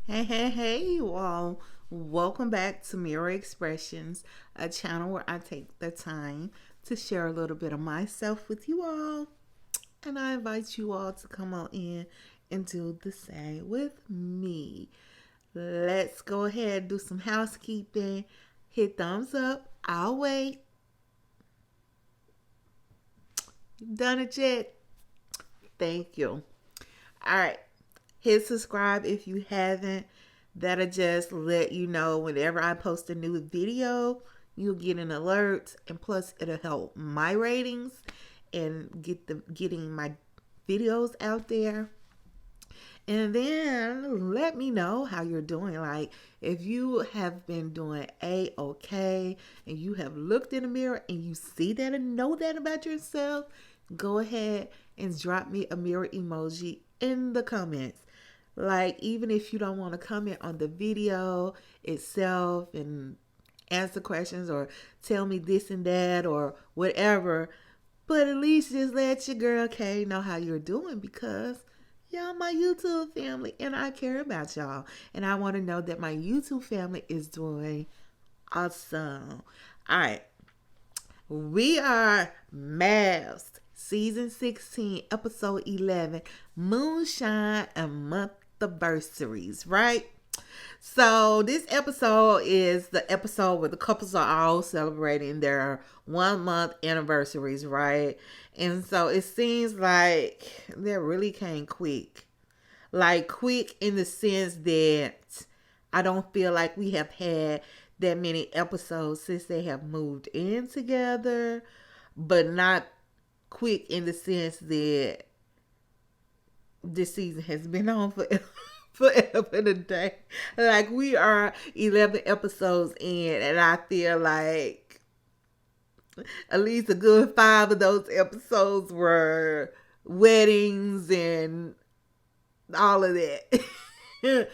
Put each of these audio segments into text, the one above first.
Hey, you all. Welcome back to Mirror Expressions, a channel where I take the time to share a little bit of myself with you all. And I invite you all to come on in and do the same with me. Let's go ahead and do some housekeeping. Hit thumbs up. I'll wait. You done it yet? Thank you. All right. Hit subscribe if you haven't. That'll just let you know whenever I post a new video, you'll get an alert, and plus it'll help my ratings and getting my videos out there. And then let me know how you're doing. Like if you have been doing okay and you have looked in the mirror and you see that and know that about yourself, go ahead and drop me a mirror emoji in the comments. Like, even if you don't want to comment on the video itself and answer questions or tell me this and that or whatever, but at least just let your girl Kay know how you're doing because y'all my YouTube family and I care about y'all. And I want to know that my YouTube family is doing awesome. All right. We are Masked, Season 16, Episode 11, Moonshine and Monthiversaries, right? So this episode is the episode where the couples are all celebrating their 1 month anniversaries, right? And so it seems like that really came quick. Like quick in the sense that I don't feel like we have had that many episodes since they have moved in together, but not quick in the sense that this season has been on forever and a day. Like we are 11 episodes in, and I feel like at least a good 5 of those episodes were weddings and all of that.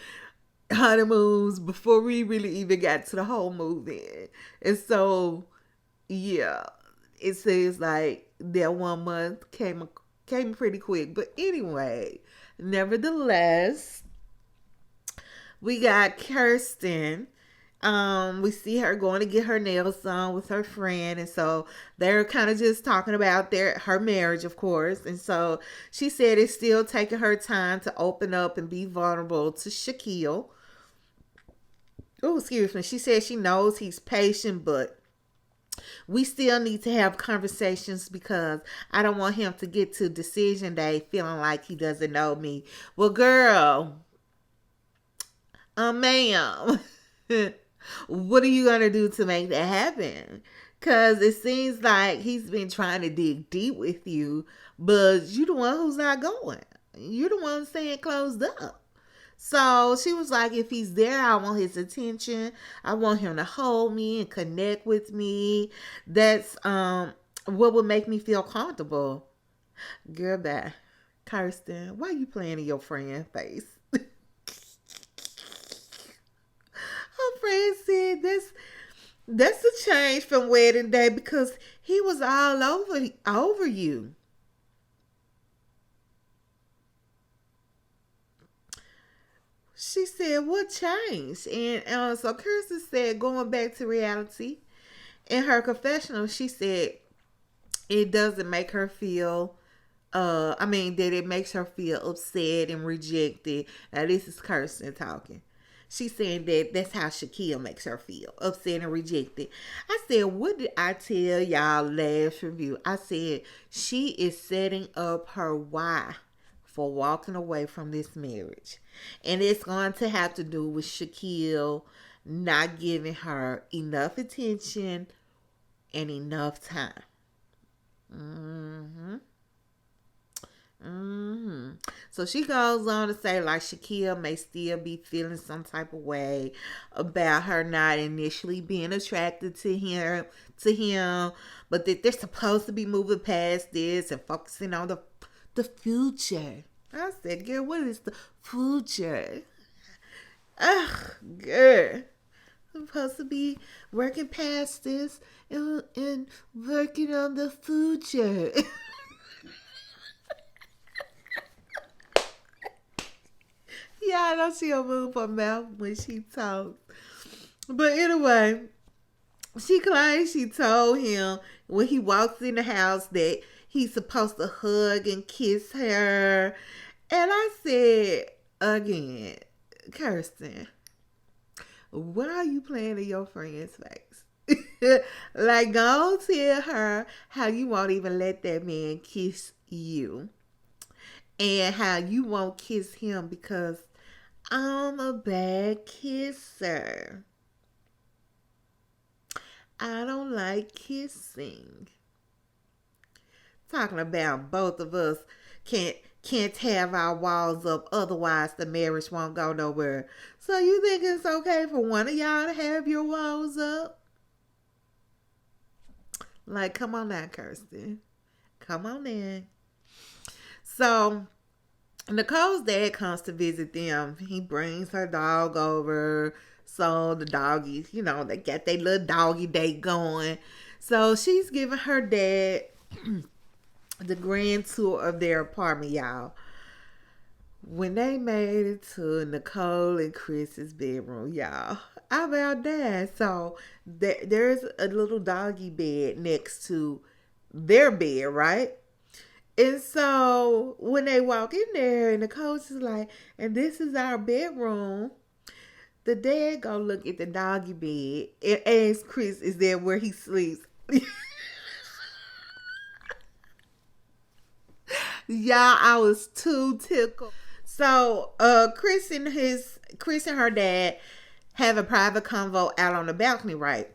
Honeymoons before we really even got to the whole movie. And so, yeah, it seems like that 1 month came pretty quick. But anyway, nevertheless, we got Kirsten. We see her going to get her nails done with her friend, and so they're kind of just talking about her marriage, of course. And so she said it's still taking her time to open up and be vulnerable to Shaquille. Oh, excuse me. She said she knows he's patient, but we still need to have conversations because I don't want him to get to decision day feeling like he doesn't know me. Well, girl, ma'am, what are you going to do to make that happen? Because it seems like he's been trying to dig deep with you, but you the one who's not going. You're the one staying closed up. So she was like, if he's there, I want his attention. I want him to hold me and connect with me. That's what would make me feel comfortable. Girl, bye. Kirsten, why you playing in your friend face? Her friend said that's a change from wedding day because he was all over you. She said, what changed? And so Kirsten said, going back to reality, in her confessional, she said it doesn't make her feel, that it makes her feel upset and rejected. Now, this is Kirsten talking. She's saying that that's how Shaquille makes her feel, upset and rejected. I said, what did I tell y'all last review? I said, she is setting up her why for walking away from this marriage. And it's going to have to do with Shaquille not giving her enough attention and enough time. Mm-hmm. Mm-hmm. So she goes on to say, like, Shaquille may still be feeling some type of way about her not initially being attracted to him, but that they're supposed to be moving past this and focusing on the future. I said, girl, what is the future? Ugh, girl. I'm supposed to be working past this and working on the future. Y'all know she'll move her mouth when she talks. But anyway, she claims she told him when he walks in the house that he's supposed to hug and kiss her. And I said, again, Kirsten, why are you playing in your friend's face? Like, go tell her how you won't even let that man kiss you. And how you won't kiss him because I'm a bad kisser. I don't like kissing. Talking about both of us can't have our walls up, otherwise the marriage won't go nowhere. So you think it's okay for one of y'all to have your walls up? Like, come on now, Kirsten. Come on in. So Nicole's dad comes to visit them. He brings her dog over. So the doggies, they got their little doggy date going. So she's giving her dad the grand tour of their apartment, y'all. When they made it to Nicole and Chris's bedroom, y'all, I about died. So there's a little doggy bed next to their bed, right? And so when they walk in there and the coach is like, and this is our bedroom, the dad go look at the doggy bed and ask Chris, is there where he sleeps? Y'all, I was too tickled. So Chris and her dad have a private convo out on the balcony, right?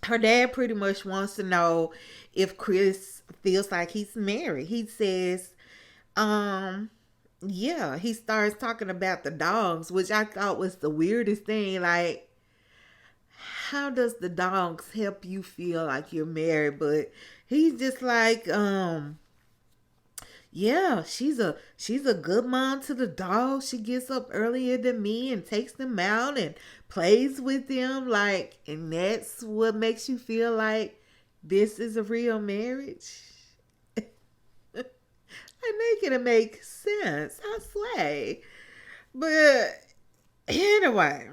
Her dad pretty much wants to know if Chris feels like he's married. He says, yeah, he starts talking about the dogs, which I thought was the weirdest thing. Like, how does the dogs help you feel like you're married? But he's just like, yeah, she's a good mom to the dogs. She gets up earlier than me and takes them out and plays with them. Like, and that's what makes you feel like this is a real marriage. I make it make sense, I swear. But anyway,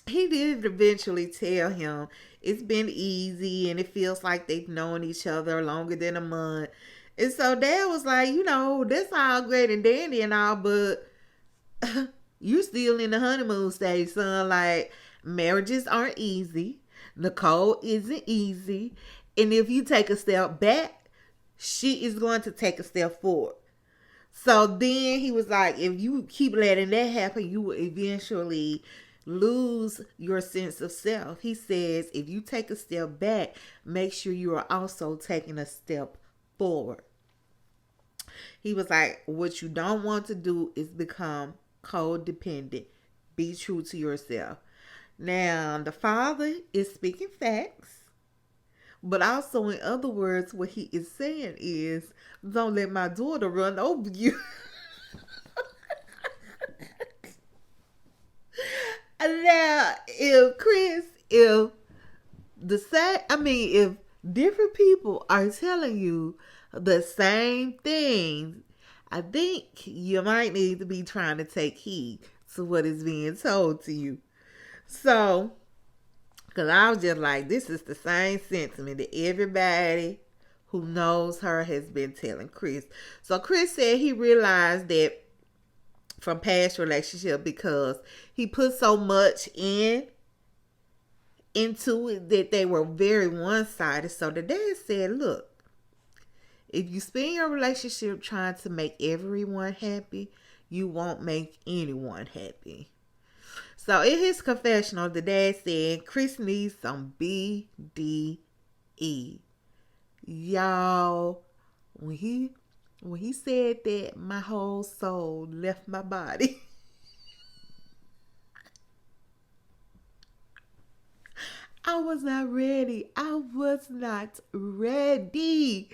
he did eventually tell him it's been easy and it feels like they've known each other longer than a month. And so Dad was like, that's all great and dandy and all, but you still in the honeymoon stage, son. Like, marriages aren't easy. Nicole isn't easy. And if you take a step back, she is going to take a step forward. So then he was like, if you keep letting that happen, you will eventually lose your sense of self. He says, if you take a step back, make sure you are also taking a step forward. He was like, what you don't want to do is become codependent. Be true to yourself. Now, the father is speaking facts, but also, in other words, what he is saying is, don't let my daughter run over you. Now, if different people are telling you the same thing, I think you might need to be trying to take heed to what is being told to you. So, because I was just like, this is the same sentiment that everybody who knows her has been telling Chris. So Chris said he realized that from past relationship because he put so much into it that they were very one-sided. So the dad said, look, if you spend your relationship trying to make everyone happy, you won't make anyone happy. So in his confessional, the dad said Chris needs some BDE. Y'all, when he said that, my whole soul left my body. I was not ready. I was not ready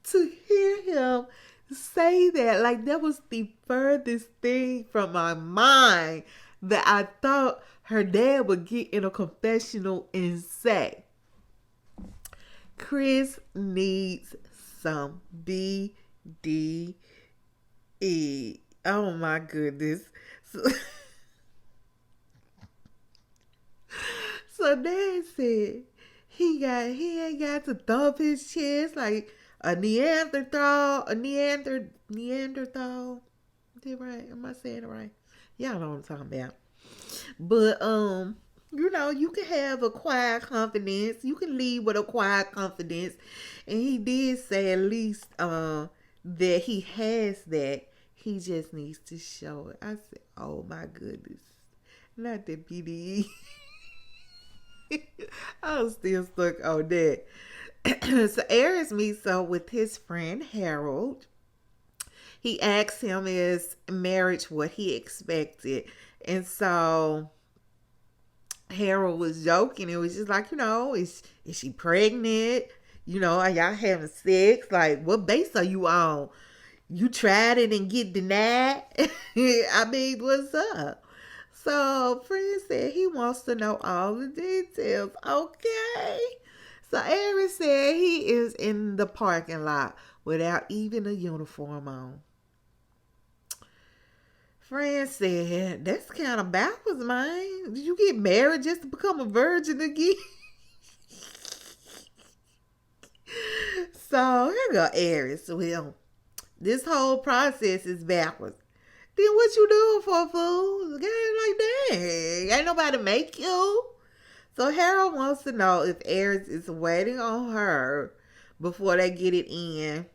to hear him say that. Like, that was the furthest thing from my mind that I thought her dad would get in a confessional and say. Chris needs some BDE. Oh my goodness. So, so Dad said he ain't got to thump his chest like a Neanderthal. Is that right? Am I saying it right? Y'all know what I'm talking about. But you can have a quiet confidence. You can lead with a quiet confidence. And he did say at least that he has that. He just needs to show it. I said, oh my goodness. Not the PDE. I was still stuck on that. So Aries meets up with his friend Harold. He asked him is marriage what he expected. And so Harold was joking. It was just like, is she pregnant? Are y'all having sex? Like, what base are you on? You tried it and get denied? I mean, what's up? So, friend said he wants to know all the details. Okay. So, Aaron said he is in the parking lot without even a uniform on. Friend said, that's kind of backwards, man. Did you get married just to become a virgin again? So, here go Aries. Well, this whole process is backwards. Then what you doing for, fool? Game like that. Ain't nobody make you. So Harold wants to know if Aries is waiting on her before they get it in.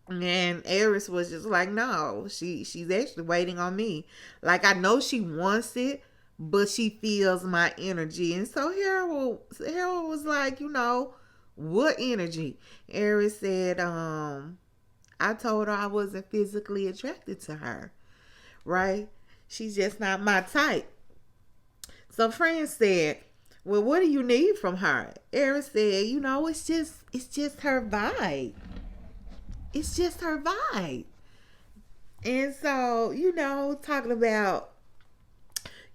And Aries was just like, no, she's actually waiting on me. Like, I know she wants it, but she feels my energy. And so Harold was like, what energy? Aries said, I told her I wasn't physically attracted to her, right? She's just not my type. So friend said, well, what do you need from her? Aries said, it's just her vibe. It's just her vibe. And so, talking about,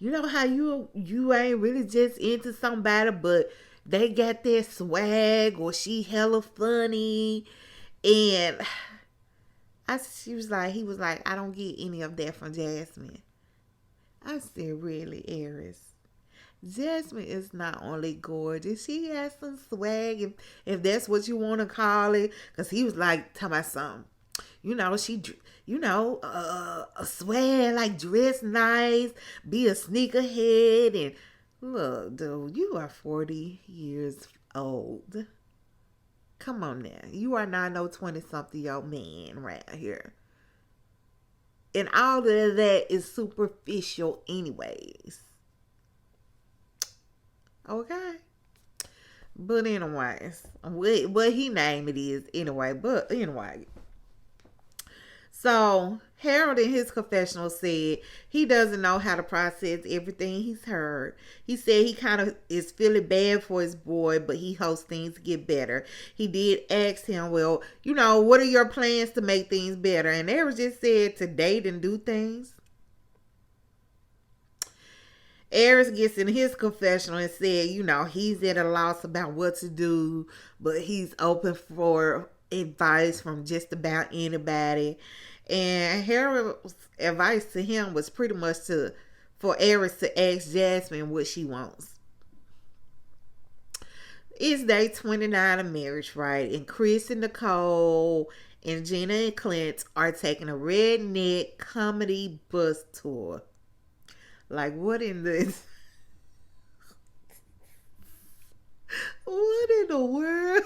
how you ain't really just into somebody, but they got that swag or she hella funny. And he was like, I don't get any of that from Jasmine. I said, really, Aries? Jasmine is not only gorgeous, she has some swag, if that's what you want to call it. Because he was like, talking about something. She, a swag, like dress nice, be a sneakerhead. And look, dude, you are 40 years old. Come on now. You are not no 20-something-year-old man right here. And all of that is superficial anyways. Okay? But anyways, what he named it is anyway. But anyway. So, Harold in his confessional said he doesn't know how to process everything he's heard. He said he kind of is feeling bad for his boy, but he hopes things get better. He did ask him, well, what are your plans to make things better? And Harold just said to date and do things. Aries gets in his confessional and said, he's at a loss about what to do, but he's open for advice from just about anybody. And Harold's advice to him was pretty much for Aries to ask Jasmine what she wants. It's day 29 of marriage, right? And Chris and Nicole and Gina and Clint are taking a redneck comedy bus tour. Like, what in this? What in the world?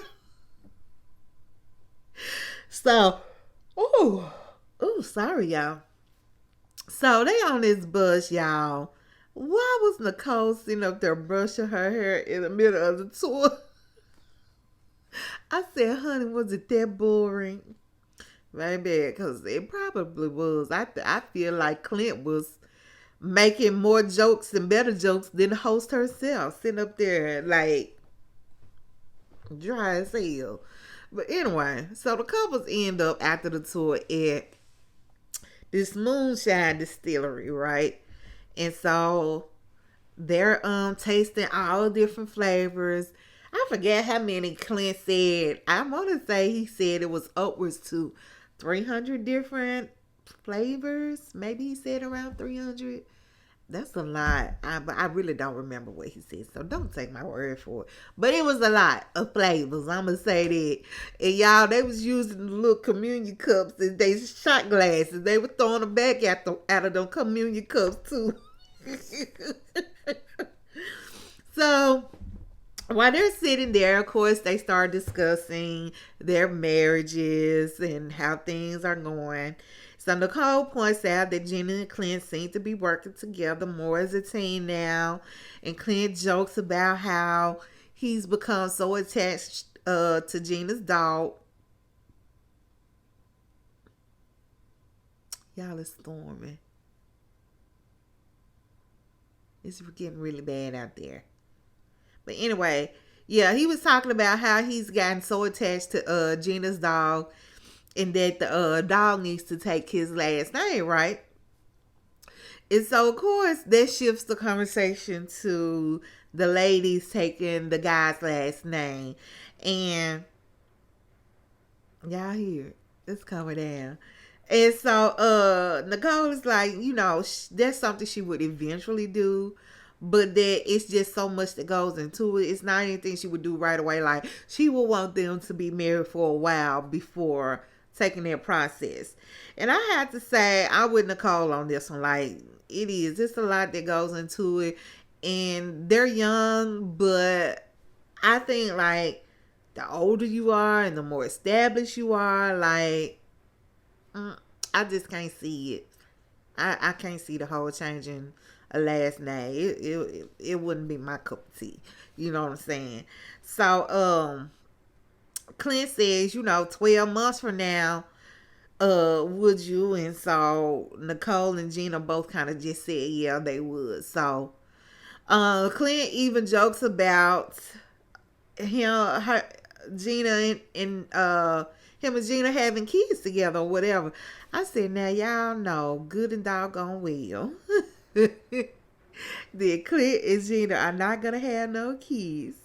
So, sorry, y'all. So, they on this bus, y'all. Why was Nicole sitting up there brushing her hair in the middle of the tour? I said, honey, was it that boring? Maybe, because it probably was. I feel like Clint was making more jokes and better jokes than the host herself, sitting up there like dry as hell. But anyway, so the couples end up after the tour at this Moonshine distillery, right? And so they're tasting all different flavors. I forget how many Clint said. I want to say he said it was upwards to 300 different flavors. Maybe he said around 300. That's a lot. But I really don't remember what he said, so don't take my word for it. But it was a lot of flavors. I'm gonna say that. And y'all, they was using the little communion cups and they shot glasses. They were throwing them back out of them communion cups too. So while they're sitting there, of course, they start discussing their marriages and how things are going. So Nicole points out that Gina and Clint seem to be working together more as a team now. And Clint jokes about how he's become so attached to Gina's dog. Y'all, it's storming. It's getting really bad out there. But anyway, yeah, he was talking about how he's gotten so attached to Gina's dog and that the dog needs to take his last name, right? And so, of course, that shifts the conversation to the ladies taking the guy's last name. And y'all hear it's coming down. And so Nicole is like, that's something she would eventually do. But that it's just so much that goes into it. It's not anything she would do right away. Like, she will want them to be married for a while before taking their process. And I have to say, I'm with Nicole on this one. Like, it's a lot that goes into it. And they're young, but I think, like, the older you are and the more established you are, like, I just can't see it. I can't see the whole changing a last name. It wouldn't be my cup of tea. You know what I'm saying? So Clint says, 12 months from now, would you? And so Nicole and Gina both kind of just said, yeah, they would. So Clint even jokes about Gina and him and Gina having kids together or whatever. I said, now y'all know good and doggone well. Then Clint and Gina are not gonna have no kids.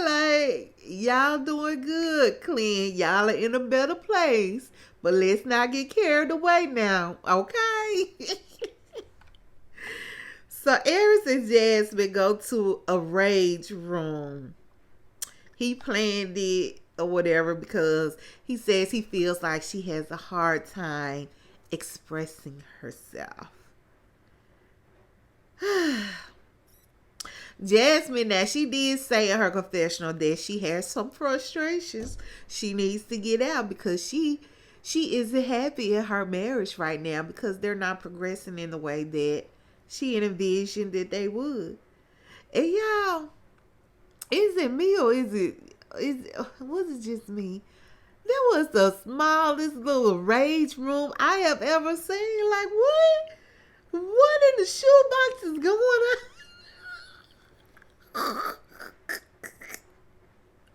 Like, y'all doing good, Clint. Y'all are in a better place. But let's not get carried away now, okay? So Aries and Jasmine go to a rage room. He planned it or whatever because he says he feels like she has a hard time expressing herself. Jasmine, now she did say in her confessional that she has some frustrations she needs to get out because she isn't happy in her marriage right now because they're not progressing in the way that she envisioned that they would. And y'all, is it me or was it just me? That was the smallest little rage room I have ever seen. Like, what? What in the shoebox is going on?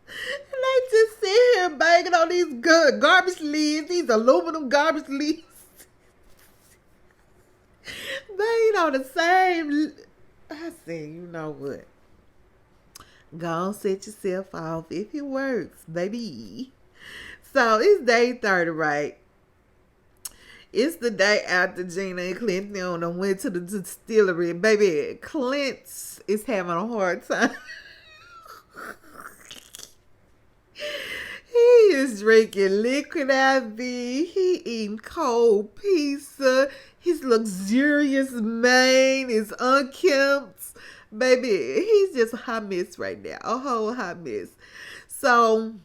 And they just sit here banging on these good garbage lids, these aluminum garbage lids. Banging on the same. I said, you know what? Go on, set yourself off if it works, baby. So it's day 30, right? It's the day after Gina and Clint went to the distillery. Baby, Clint is having a hard time. He is drinking liquid IV. He eating cold pizza. His luxurious mane is unkempt. Baby, he's just a hot mess right now. A whole hot mess. So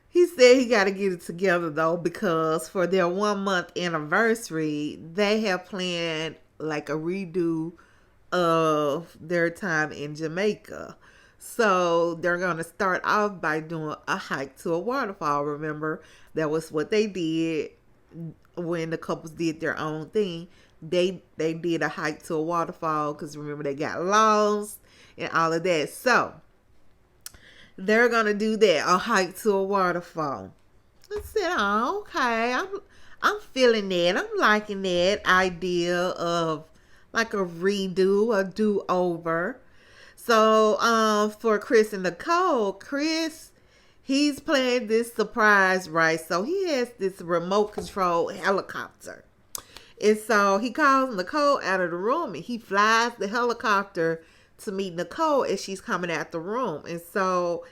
he said he got to get it together though, because for their 1 month anniversary, they have planned like a redo of their time in Jamaica. So they're going to start off by doing a hike to a waterfall. Remember, that was what they did when the couples did their own thing. They did a hike to a waterfall because remember they got lost and all of that. So they're gonna do that, a hike to a waterfall. I said, oh, okay, I'm feeling that. I'm liking that idea of like a redo, a do-over. So, for Chris and Nicole, Chris, he's playing this surprise, right? So he has this remote control helicopter. And so he calls Nicole out of the room and he flies the helicopter to meet Nicole as she's coming out the room. And so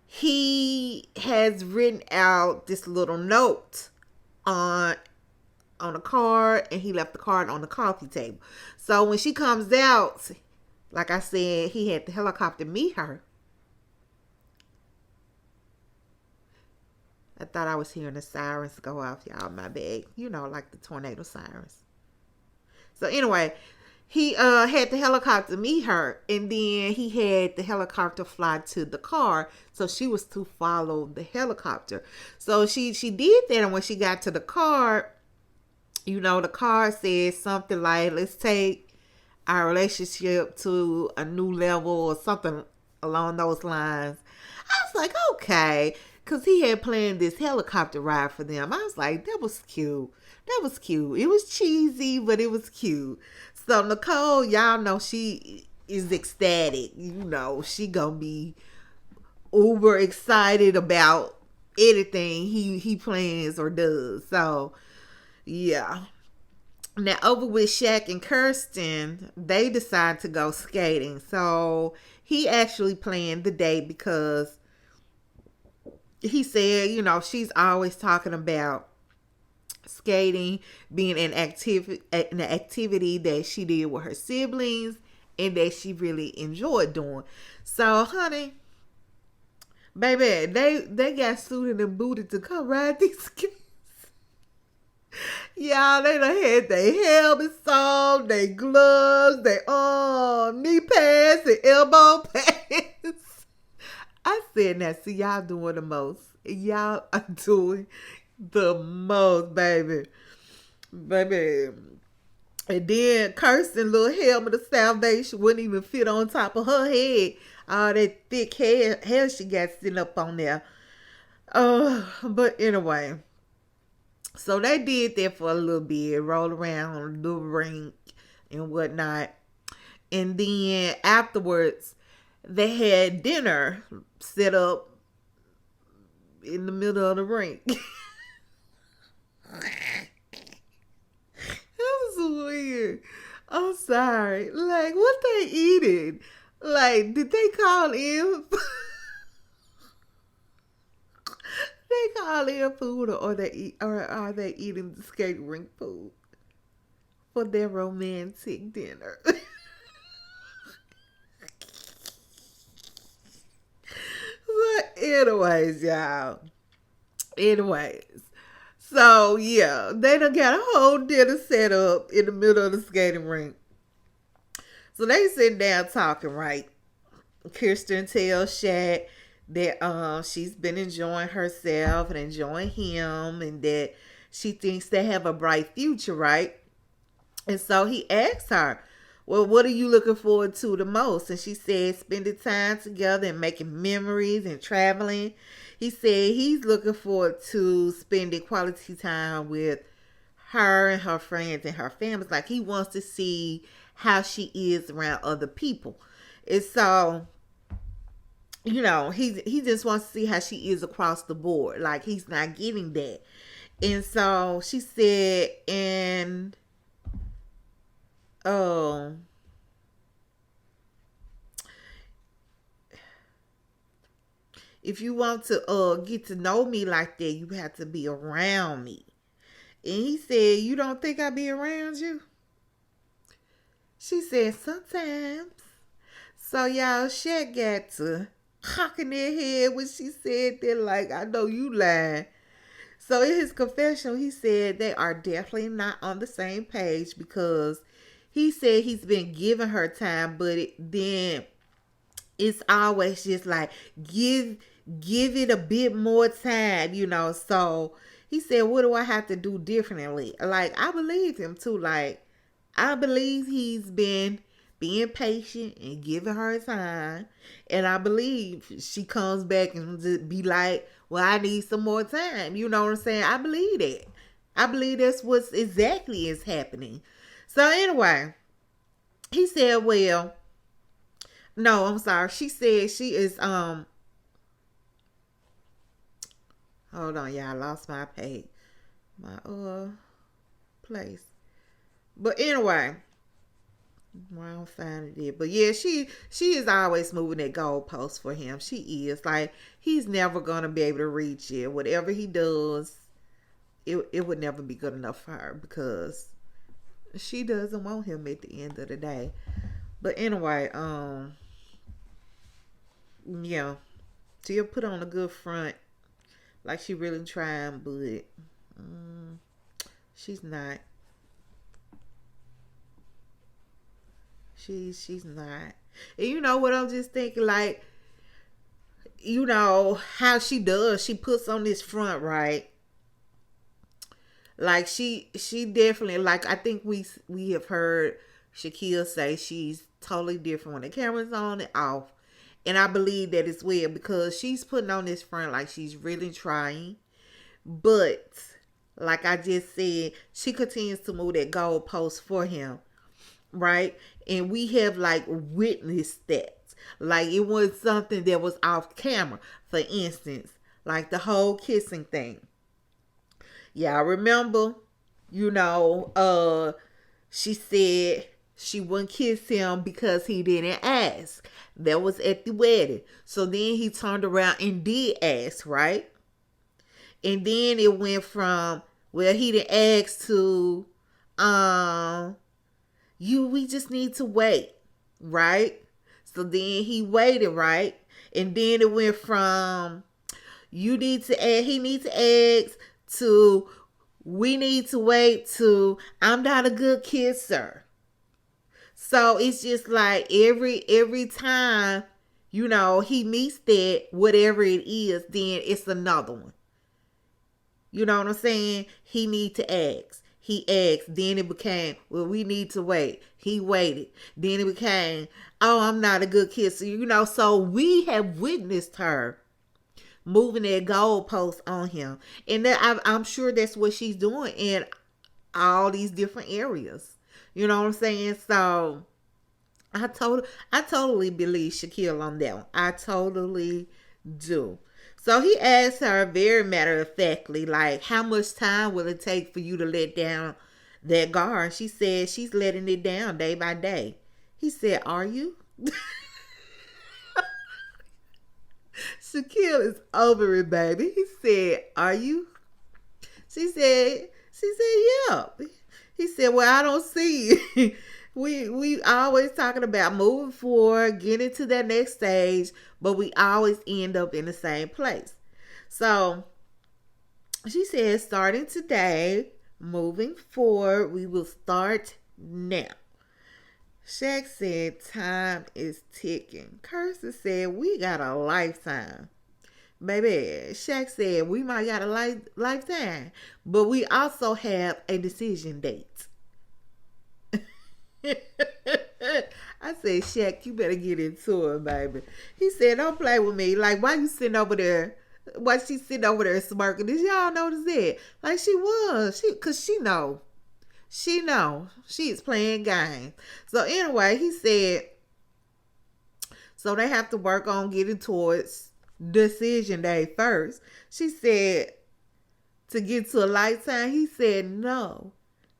he has written out this little note on a card, and he left the card on the coffee table. So when she comes out, like I said, he had the helicopter meet her. I thought I was hearing the sirens go off, y'all. My bad. You know, like the tornado sirens. So anyway, he had the helicopter meet her, and then he had the helicopter fly to the car, so she was to follow the helicopter. So she did that, and when she got to the car, you know, the car said something like, let's take our relationship to a new level or something along those lines. I was like, okay, because he had planned this helicopter ride for them. I was like, that was cute. That was cute. It was cheesy, but it was cute. So Nicole, y'all know she is ecstatic. You know, she gonna be uber excited about anything he plans or does. So yeah. Now over with Shaq and Kirsten, they decide to go skating. So he actually planned the day because he said, you know, she's always talking about skating being an activity that she did with her siblings and that she really enjoyed doing. So, honey, baby, they got suited and booted to come ride these skates. Y'all, they done had their helmets on, their gloves, their knee pads and elbow pads. I said, now, see, y'all doing the most. Y'all are doing the most, baby. Baby. And then Kirsten little helmet of salvation wouldn't even fit on top of her head. All that thick hair she got sitting up on there. But anyway. So they did that for a little bit. Roll around the rink and whatnot. And then afterwards, they had dinner set up in the middle of the rink. That was weird. I'm sorry. Like, what they eating? Like, did they call in? They call in food, or are they eating the skating rink food for their romantic dinner? But anyways, y'all. Anyways. So, yeah, they done got a whole dinner set up in the middle of the skating rink. So, they sitting down talking, right? Kirsten tells Shaq that she's been enjoying herself and enjoying him and that she thinks they have a bright future, right? And so he asks her, well, what are you looking forward to the most? And she said spending time together and making memories and traveling. He said he's looking forward to spending quality time with her and her friends and her family. Like, he wants to see how she is around other people. And so, you know, he just wants to see how she is across the board. Like, he's not getting that. And so she said, and if you want to get to know me like that, you have to be around me. And he said, you don't think I be around you? She said, sometimes. So y'all, Shaq got to cocking their head when she said that, like, I know you lying. So in his confession, he said they are definitely not on the same page, because he said he's been giving her time, but then it's always just like, give it a bit more time, you know. So he said, what do I have to do differently? Like, I believe him too. Like, I believe he's been being patient and giving her time. And I believe she comes back and just be like, well, I need some more time. You know what I'm saying? I believe that. I believe that's what's exactly is happening. So anyway, he said, well, No, I'm sorry. She said she is hold on, y'all. I lost my page. My place. But anyway, well, I don't find it. But yeah, she is always moving that goalpost for him. She is like he's never gonna be able to reach it. Whatever he does, it would never be good enough for her because she doesn't want him at the end of the day. But anyway, yeah, she'll put on a good front, like she really trying, but she's not. She's not. And you know what I'm just thinking, like, you know how she does. She puts on this front, right? Like she definitely, like, I think we have heard Shaquille say she's totally different when the camera's on and off. And I believe that as well because she's putting on this front like she's really trying. But like I just said, she continues to move that goalpost for him, right? And we have like witnessed that. Like it was something that was off camera. For instance, like the whole kissing thing. Yeah, I remember, you know, she said she wouldn't kiss him because he didn't ask. That was at the wedding. So then he turned around and did ask, right? And then it went from, well, he didn't ask to we just need to wait, right? So then he waited, right? And then it went from you need to ask, he needs to ask to we need to wait to I'm not a good kisser. So it's just like every time, you know, he meets that, whatever it is, then it's another one. You know what I'm saying? He need to ask. He asked. Then it became, well, we need to wait. He waited. Then it became, oh, I'm not a good kisser. You know, so we have witnessed her moving that goalpost on him. And that I'm sure that's what she's doing in all these different areas. You know what I'm saying? So I totally believe Shaquille on that one. I totally do. So he asked her very matter of factly, like, how much time will it take for you to let down that guard? She said she's letting it down day by day. He said, are you? Shaquille is over it, baby. He said, are you? She said, yeah. He said, well, I don't see it. We always talking about moving forward, getting to that next stage, but we always end up in the same place. So she said, starting today, moving forward, we will start now. Shaq said, time is ticking. Kirsten said, we got a lifetime. Baby, Shaq said, we might got a lifetime, but we also have a decision date. I said, Shaq, you better get into it, baby. He said, don't play with me. Like, why you sitting over there? Why she sitting over there smirking? Did y'all notice that? Like, she was. Because she know. She know. She is playing games. So, anyway, he said, so they have to work on getting towards decision day first. She said, to get to a lifetime, he said, no,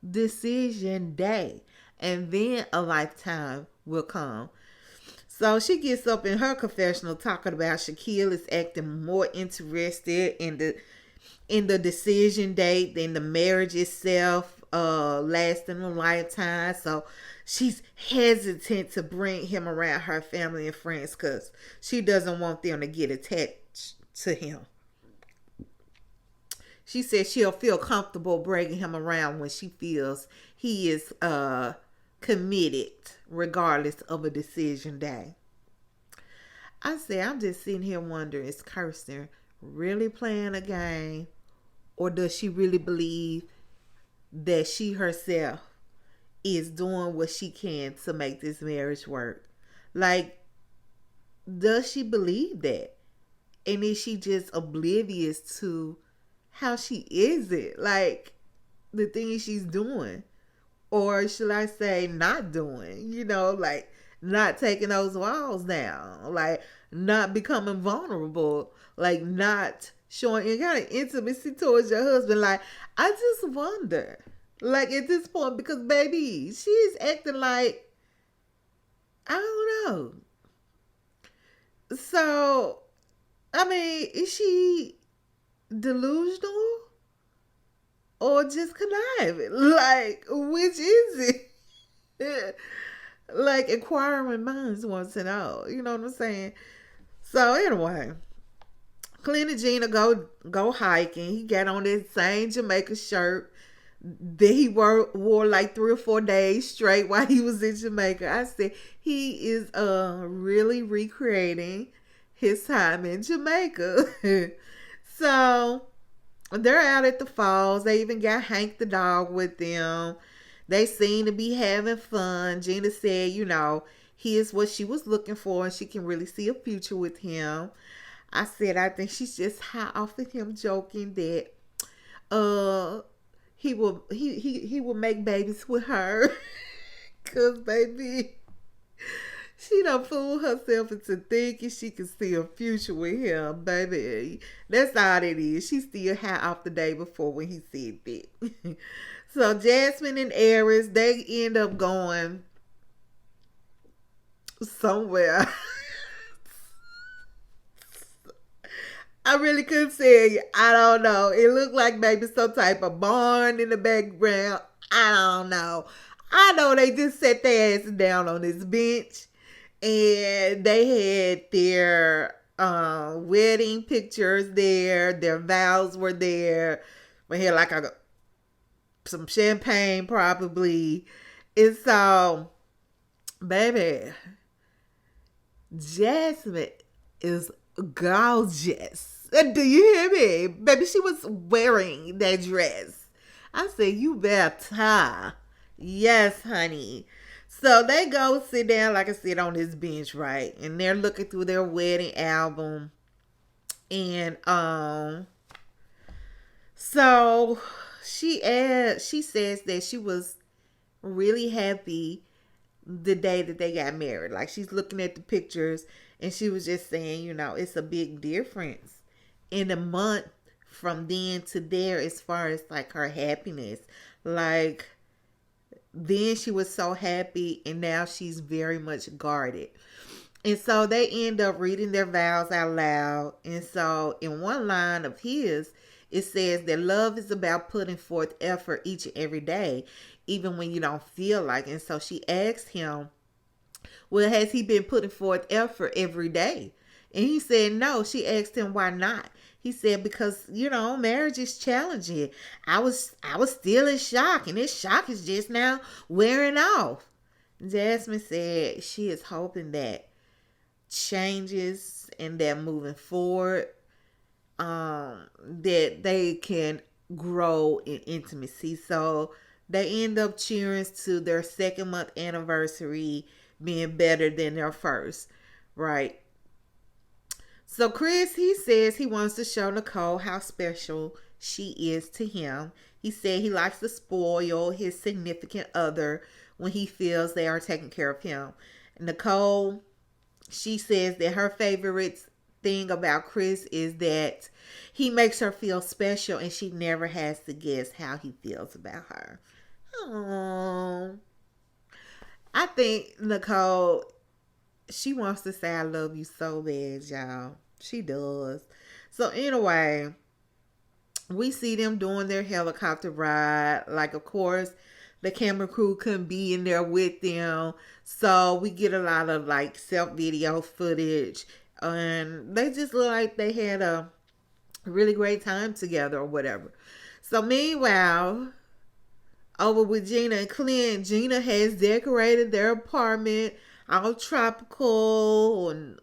decision day. And then a lifetime will come. So she gets up in her confessional talking about Shaquille is acting more interested in the decision date than the marriage itself lasting a lifetime. So she's hesitant to bring him around her family and friends because she doesn't want them to get attached to him. She said she'll feel comfortable bringing him around when she feels he is committed regardless of a decision day. I said, I'm just sitting here wondering, is Kirsten really playing a game, or does she really believe that she herself is doing what she can to make this marriage work? Like, does she believe that? And is she just oblivious to how she is it? Like, the things she's doing. Or should I say not doing, like not taking those walls down, like not becoming vulnerable, like not showing any kind of intimacy towards your husband. Like, I just wonder, like at this point, because baby, she's acting like, I don't know. So, I mean, is she delusional or just conniving? Like, which is it? Like, inquiring minds want to know. You know what I'm saying? So anyway, Clint and Gina go hiking. He got on that same Jamaica shirt that he wore like 3 or 4 days straight while he was in Jamaica. I said he is really recreating his time in Jamaica. So they're out at the falls. They even got Hank the dog with them. They seem to be having fun. Gina said, he is what she was looking for and she can really see a future with him. I said, I think she's just high off of him joking that he will make babies with her. Cause baby, she done fooled herself into thinking she can see a future with him, baby. That's all it is. She's still high off the day before when he said that. So Jasmine and Aries, they end up going somewhere. I really couldn't tell you. I don't know. It looked like maybe some type of barn in the background. I don't know. I know they just sat their asses down on this bench and they had their wedding pictures there. Their vows were there. We had like some champagne probably. And so, baby, Jasmine is gorgeous. Do you hear me? Baby, she was wearing that dress. I said, you better. Yes, honey. So they go sit down, like I said, on this bench, right? And they're looking through their wedding album. And so she says that she was really happy the day that they got married. Like, she's looking at the pictures and she was just saying, it's a big difference in a month from then to there as far as like her happiness. Like, then she was so happy and now she's very much guarded. And so they end up reading their vows out loud. And so in one line of his, it says that love is about putting forth effort each and every day, even when you don't feel like it. And so she asked him, well, has he been putting forth effort every day? And he said no. She asked him why not. He said, because, marriage is challenging. I was still in shock, and this shock is just now wearing off. Jasmine said she is hoping that changes and that moving forward, that they can grow in intimacy. So they end up cheering to their 2nd-month anniversary being better than their first, right? So Chris, he says he wants to show Nicole how special she is to him. He said he likes to spoil his significant other when he feels they are taking care of him. Nicole, she says that her favorite thing about Chris is that he makes her feel special and she never has to guess how he feels about her. Oh, I think Nicole, she wants to say I love you so bad, y'all. She does. So anyway, we see them doing their helicopter ride. Like, of course, the camera crew couldn't be in there with them. So we get a lot of like self-video footage. And they just look like they had a really great time together or whatever. So meanwhile, over with Gina and Clint, Gina has decorated their apartment all tropical and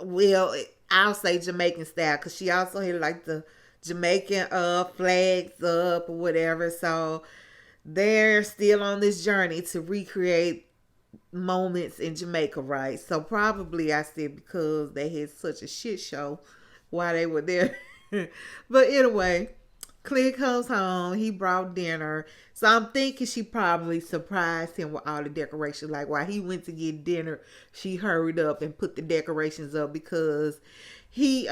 well, I'll say Jamaican style, because she also had like the Jamaican flags up or whatever. So they're still on this journey to recreate moments in Jamaica, right? So probably I said because they had such a shit show while they were there. But anyway, Clint comes home. He brought dinner. So I'm thinking she probably surprised him with all the decorations. Like while he went to get dinner, she hurried up and put the decorations up because he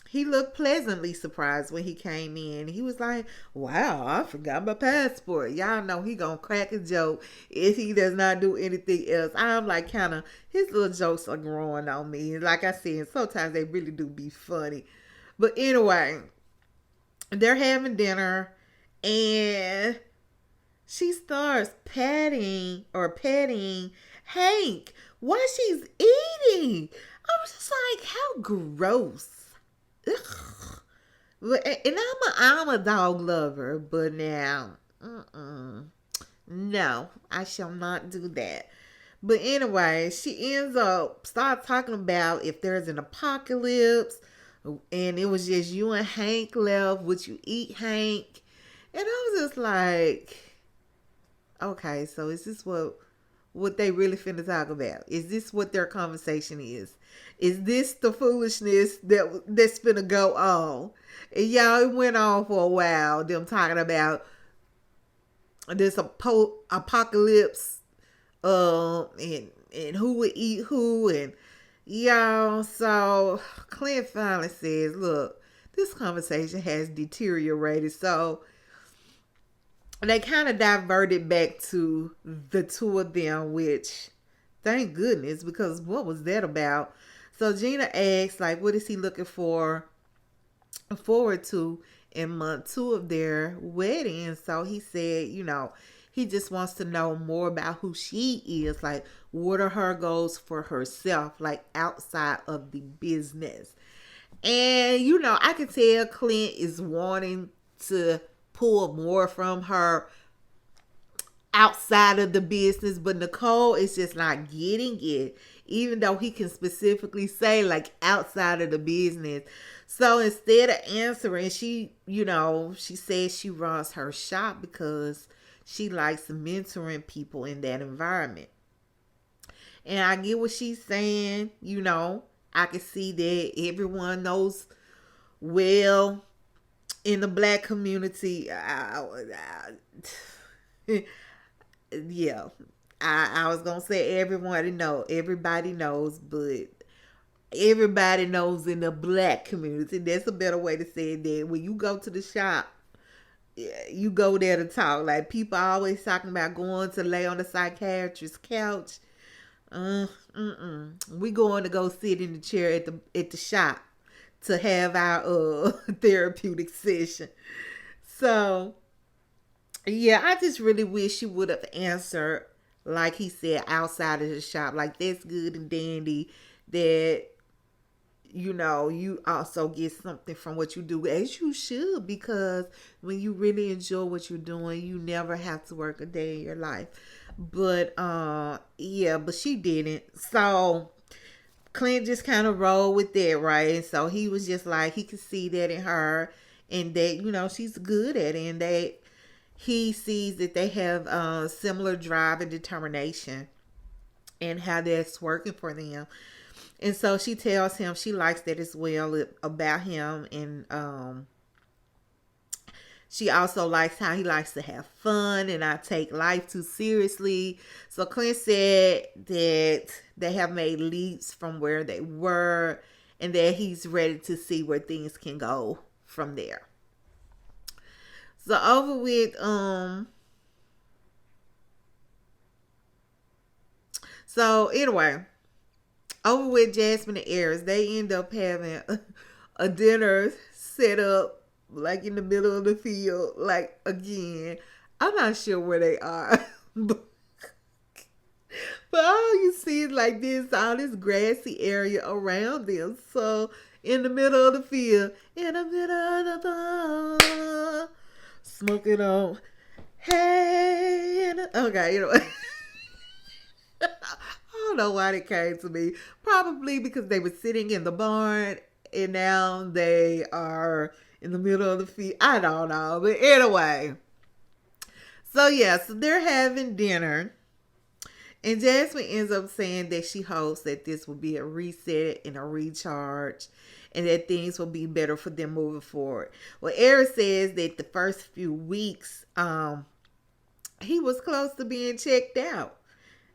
he looked pleasantly surprised when he came in. He was like, wow, I forgot my passport. Y'all know he gonna crack a joke if he does not do anything else. I'm like kind of, his little jokes are growing on me. Like I said, sometimes they really do be funny. But anyway, they're having dinner and she starts petting Hank while she's eating. I was just like, how gross. Ugh. And I'm a dog lover, but now, no, I shall not do that. But anyway, she ends up start talking about if there's an apocalypse, and it was just you and Hank left. Would you eat Hank? And I was just like, okay, so is this what they really finna talk about? Is this what their conversation is? Is this the foolishness that's finna go on? And y'all, it went on for a while, them talking about this apocalypse, and who would eat who, and y'all. So Clint finally says, look, this conversation has deteriorated. So they kind of diverted back to the two of them, which thank goodness, because what was that about? So Gina asks, like, what is he looking forward to in month 2 of their wedding? So he said, he just wants to know more about who she is. Like, what are her goals for herself, like outside of the business? And, I can tell Clint is wanting to pull more from her outside of the business, but Nicole is just not getting it, even though he can specifically say like outside of the business. So instead of answering, she says she runs her shop because she likes mentoring people in that environment. And I get what she's saying. I can see that everyone knows well in the Black community. Yeah, I was gonna say everybody knows, but everybody knows in the Black community. That's a better way to say that. When you go to the shop, you go there to talk. Like, people are always talking about going to lay on the psychiatrist's couch. We going to go sit in the chair at the shop to have our therapeutic session. So yeah, I just really wish she would have answered, like he said, outside of the shop. Like, that's good and dandy that, you also get something from what you do, as you should, because when you really enjoy what you're doing, you never have to work a day in your life. But, yeah, but she didn't. So Clint just kind of rolled with that, right? And so he was just like, he could see that in her, and that, she's good at it, and that he sees that they have similar drive and determination and how that's working for them. And so she tells him she likes that as well about him. And she also likes how he likes to have fun and not take life too seriously. So Clint said that they have made leaps from where they were and that he's ready to see where things can go from there. So over with, so anyway, over with Jasmine and Aries, they end up having a dinner set up like in the middle of the field. Like, again, I'm not sure where they are, but all you see is like all this grassy area around them. So in the middle of the field, in the middle of the smoking on, hey, okay, I don't know why it came to me. Probably because they were sitting in the barn and now they are in the middle of the field. I don't know, but anyway. So yeah, so they're having dinner, and Jasmine ends up saying that she hopes that this will be a reset and a recharge. and that things will be better for them moving forward. Well, Eric says that the first few weeks, he was close to being checked out.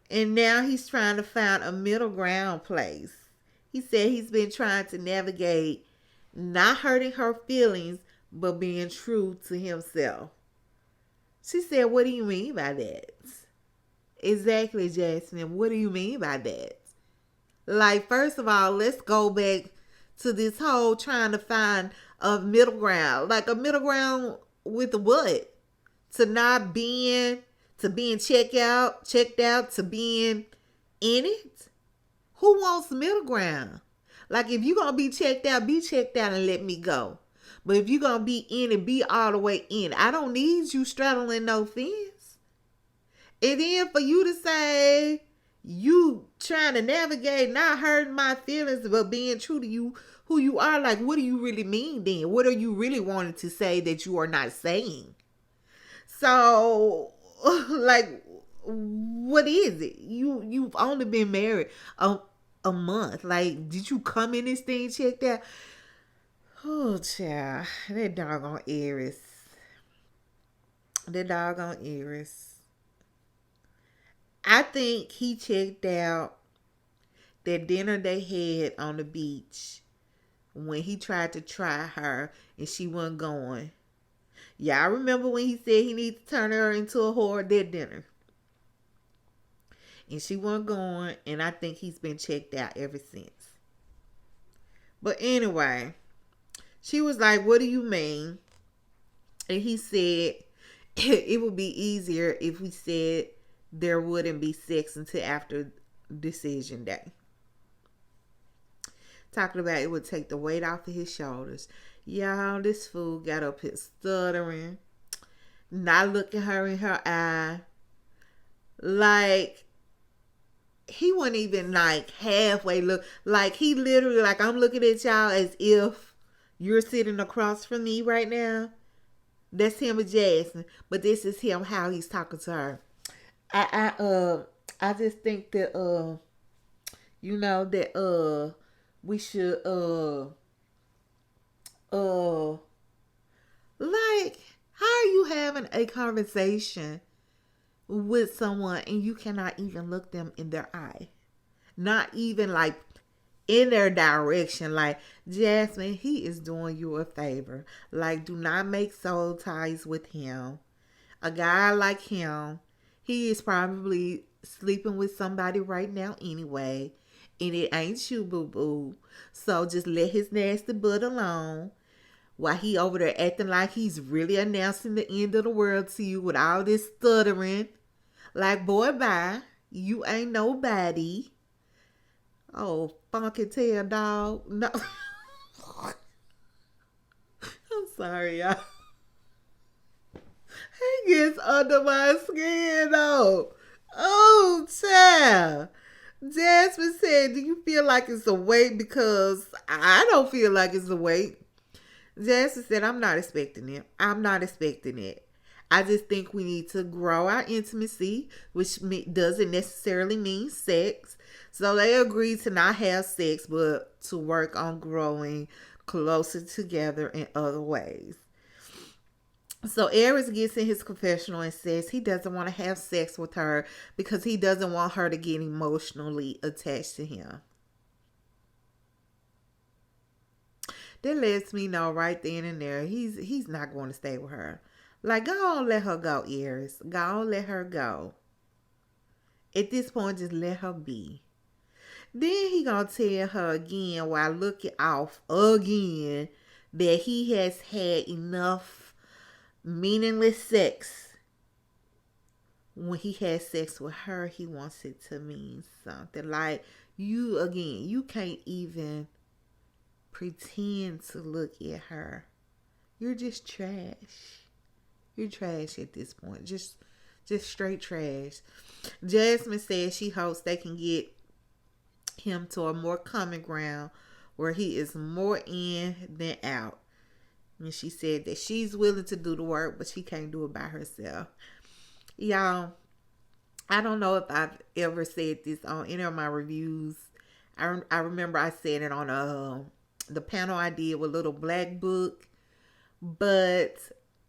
And now he's trying to find a middle ground place. He said he's been trying to navigate not hurting her feelings, but being true to himself. She said, what do you mean by that? Exactly, Jasmine. What do you mean by that? Like, first of all, let's go back to this whole trying to find a middle ground. Like a middle ground with what? To not being, to being checked out, to being in it? Who wants the middle ground? Like, if you're going to be checked out and let me go. But if you're going to be in it, be all the way in. I don't need you straddling no fence. And then for you to say you trying to navigate, not hurting my feelings, but being true to you, who you are, like, what do you really mean then? What are you really wanting to say that you are not saying? So, like, what is it? You've only been married a month. Like, did you come in this thing checked out? Oh, child, that doggone Aries. I think he checked out that dinner they had on the beach when he tried to try her and she wasn't going. Yeah, I remember when he said he needs to turn her into a whore at that dinner. And she wasn't going, and I think he's been checked out ever since. But anyway, she was like, what do you mean? And he said, it would be easier if we said there wouldn't be sex until after decision day. Talking about it would take the weight off of his shoulders. Y'all, this fool got up here stuttering, not looking her in her eye. Like, he wasn't even like halfway look. Like, he literally, like, I'm looking at y'all as if you're sitting across from me right now. That's him with Jasmine. But this is him, how he's talking to her. I just think that, that, we should, like, how are you having a conversation with someone and you cannot even look them in their eye? Not even like in their direction. Like, Jasmine, he is doing you a favor. Like, do not make soul ties with him. A guy like him, he is probably sleeping with somebody right now anyway. And it ain't you, boo-boo. So just let his nasty butt alone. While he over there acting like he's really announcing the end of the world to you with all this stuttering. Like, boy, bye. You ain't nobody. Oh, funky tail dog. No. I'm sorry, y'all. He gets under my skin, though. Oh, child. Jasmine said, do you feel like it's a weight? Because I don't feel like it's a weight. Jasmine said, I'm not expecting it. I just think we need to grow our intimacy, which doesn't necessarily mean sex. So they agreed to not have sex, but to work on growing closer together in other ways. So Aries gets in his confessional and says he doesn't want to have sex with her because he doesn't want her to get emotionally attached to him. That lets me know right then and there he's not going to stay with her. Like, go on, let her go, Aries. Go on, let her go. At this point, just let her be. Then he gonna tell her again while looking off again that he has had enough meaningless sex. When he has sex with her, he wants it to mean something. Like, you can't even pretend to look at her. You're just trash. You're trash at this point. Just straight trash. Jasmine says she hopes they can get him to a more common ground where he is more in than out. And she said that she's willing to do the work, but she can't do it by herself. Y'all, I don't know if I've ever said this on any of my reviews. I remember I said it on the panel I did with Little Black Book. But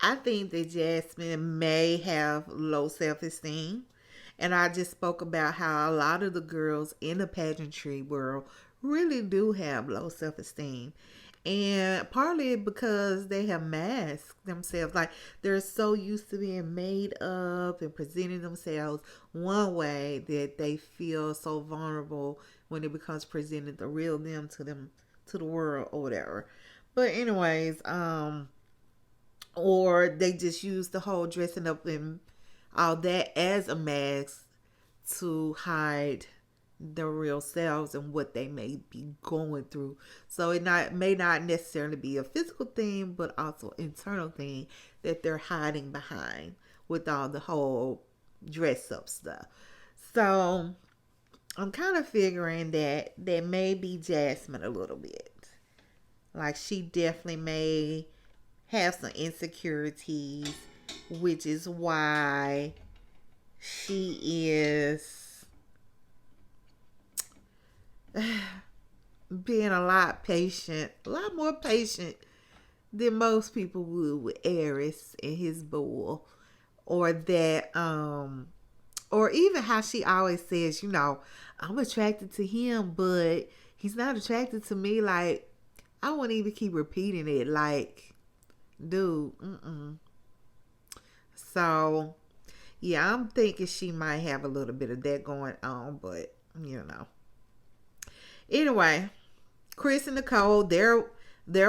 I think that Jasmine may have low self-esteem. And I just spoke about how a lot of the girls in the pageantry world really do have low self-esteem. And partly because they have masked themselves. Like, they're so used to being made up and presenting themselves one way that they feel so vulnerable when it becomes presented the real them to the world or whatever. But anyways, or they just use the whole dressing up and all that as a mask to hide their real selves and what they may be going through. So it may not necessarily be a physical thing, but also internal thing that they're hiding behind with all the whole dress up stuff. So I'm kind of figuring that may be Jasmine a little bit. Like, she definitely may have some insecurities, which is why she is being a lot more patient than most people would with Aries and his bull. Or that, or even how she always says, I'm attracted to him, but he's not attracted to me. Like, I won't even keep repeating it. Like, dude, So, yeah, I'm thinking she might have a little bit of that going on, but, Anyway, Chris and Nicole, they're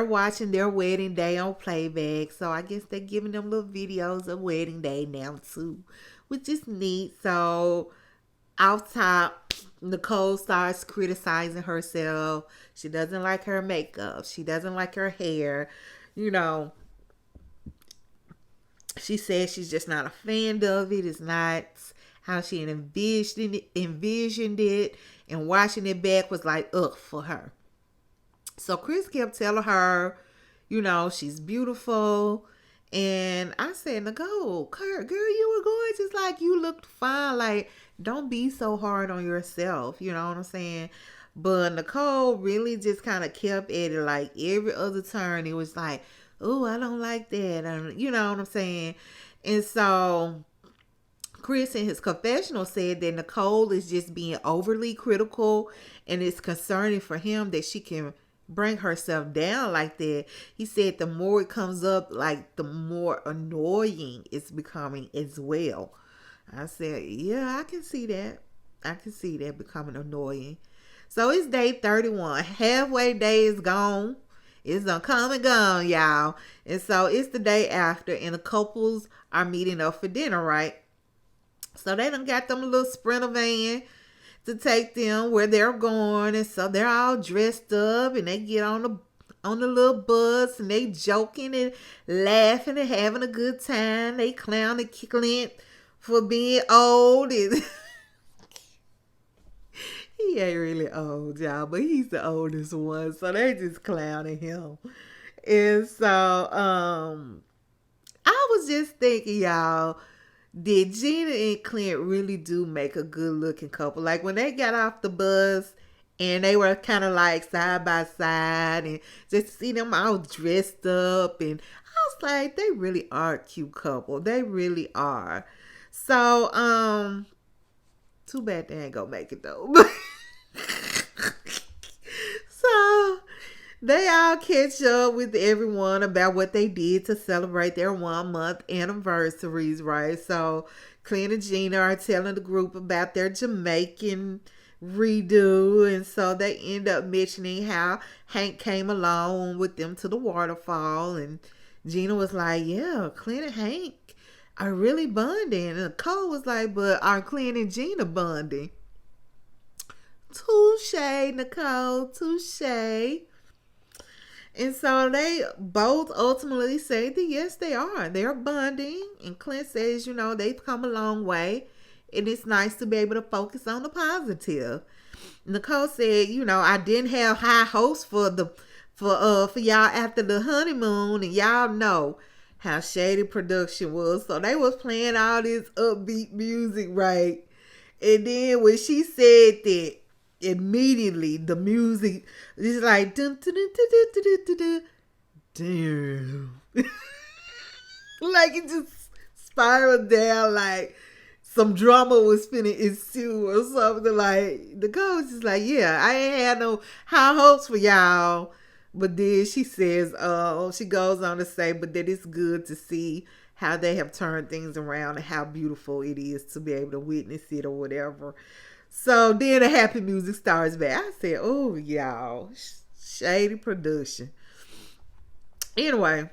watching their wedding day on playback. So I guess they're giving them little videos of wedding day now too, which is neat. So off top, Nicole starts criticizing herself. She doesn't like her makeup. She doesn't like her hair. She says she's just not a fan of it. It's not how she envisioned it, and watching it back was like, ugh, for her. So Chris kept telling her, she's beautiful. And I said, Nicole, girl, you were gorgeous. Like, you looked fine. Like, don't be so hard on yourself. You know what I'm saying? But Nicole really just kind of kept at it. Like, every other turn, it was like, oh, I don't like that. You know what I'm saying? And so Chris in his confessional said that Nicole is just being overly critical, and it's concerning for him that she can bring herself down like that. He said the more it comes up, like, the more annoying it's becoming as well. I said, yeah, I can see that. I can see that becoming annoying. So it's day 31. Halfway day is gone. It's done come and gone, y'all. And so it's the day after, and the couples are meeting up for dinner, right? So they done got them a little Sprinter van to take them where they're going. And so they're all dressed up, and they get on the little bus, and they joking and laughing and having a good time. They clowning Clint for being old. And he ain't really old, y'all, but he's the oldest one. So they just clowning him. And so I was just thinking, y'all, did Gina and Clint really do make a good looking couple? Like, when they got off the bus and they were kind of like side by side, and just to see them all dressed up, and I was like, they really are a cute couple. They really are. So, too bad they ain't gonna make it though. So they all catch up with everyone about what they did to celebrate their 1 month anniversaries, right? So Clint and Gina are telling the group about their Jamaican redo, and so they end up mentioning how Hank came along with them to the waterfall, and Gina was like, yeah, Clint and Hank are really bonding. And Nicole was like, but are Clint and Gina bonding? Touche, Nicole, touche. And so they both ultimately say that yes, they are. They're bonding. And Clint says, they've come a long way, and it's nice to be able to focus on the positive. Nicole said, I didn't have high hopes for y'all after the honeymoon, and y'all know how shady production was. So they was playing all this upbeat music, right? And then when she said that, immediately the music is like dun, dun, dun, dun, dun, dun, dun, dun. Damn. Like it just spiraled down like some drama was finna ensue or something. Like the coach is like, yeah, I ain't had no high hopes for y'all. But then she says, she goes on to say, but that it's good to see how they have turned things around and how beautiful it is to be able to witness it or whatever. So then the happy music starts back. I said, oh, y'all, shady production. Anyway,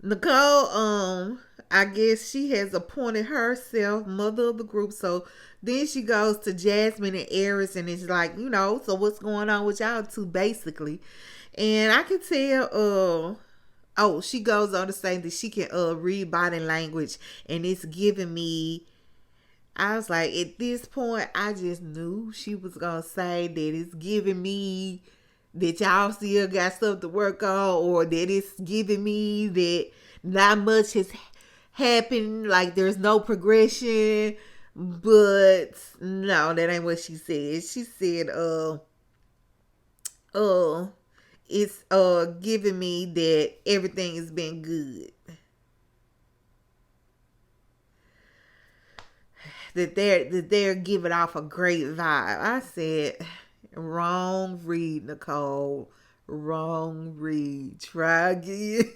Nicole, I guess she has appointed herself mother of the group. So then she goes to Jasmine and Eris and it's like, so what's going on with y'all two basically? And I can tell, she goes on to say that she can read body language and it's giving me, I was like, at this point, I just knew she was going to say that it's giving me that y'all still got stuff to work on, or that it's giving me that not much has happened, like there's no progression. But no, that ain't what she said. She said, it's giving me that everything has been good. That they're giving off a great vibe. I said, wrong read, Nicole. Wrong read. Try again.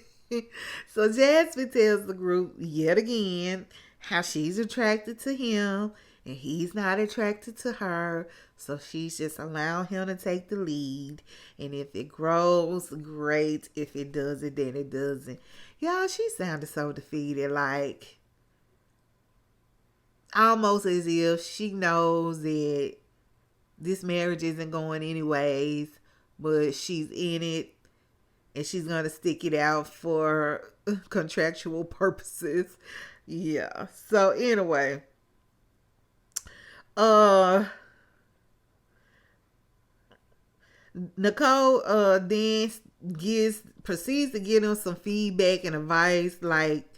So Jasmine tells the group yet again how she's attracted to him and he's not attracted to her. So she's just allowing him to take the lead. And if it grows, great. If it doesn't, then it doesn't. Y'all, she sounded so defeated. Like, almost as if she knows that this marriage isn't going anyways, but she's in it and she's going to stick it out for contractual purposes. Yeah. So anyway, Nicole then proceeds to give him some feedback and advice, like,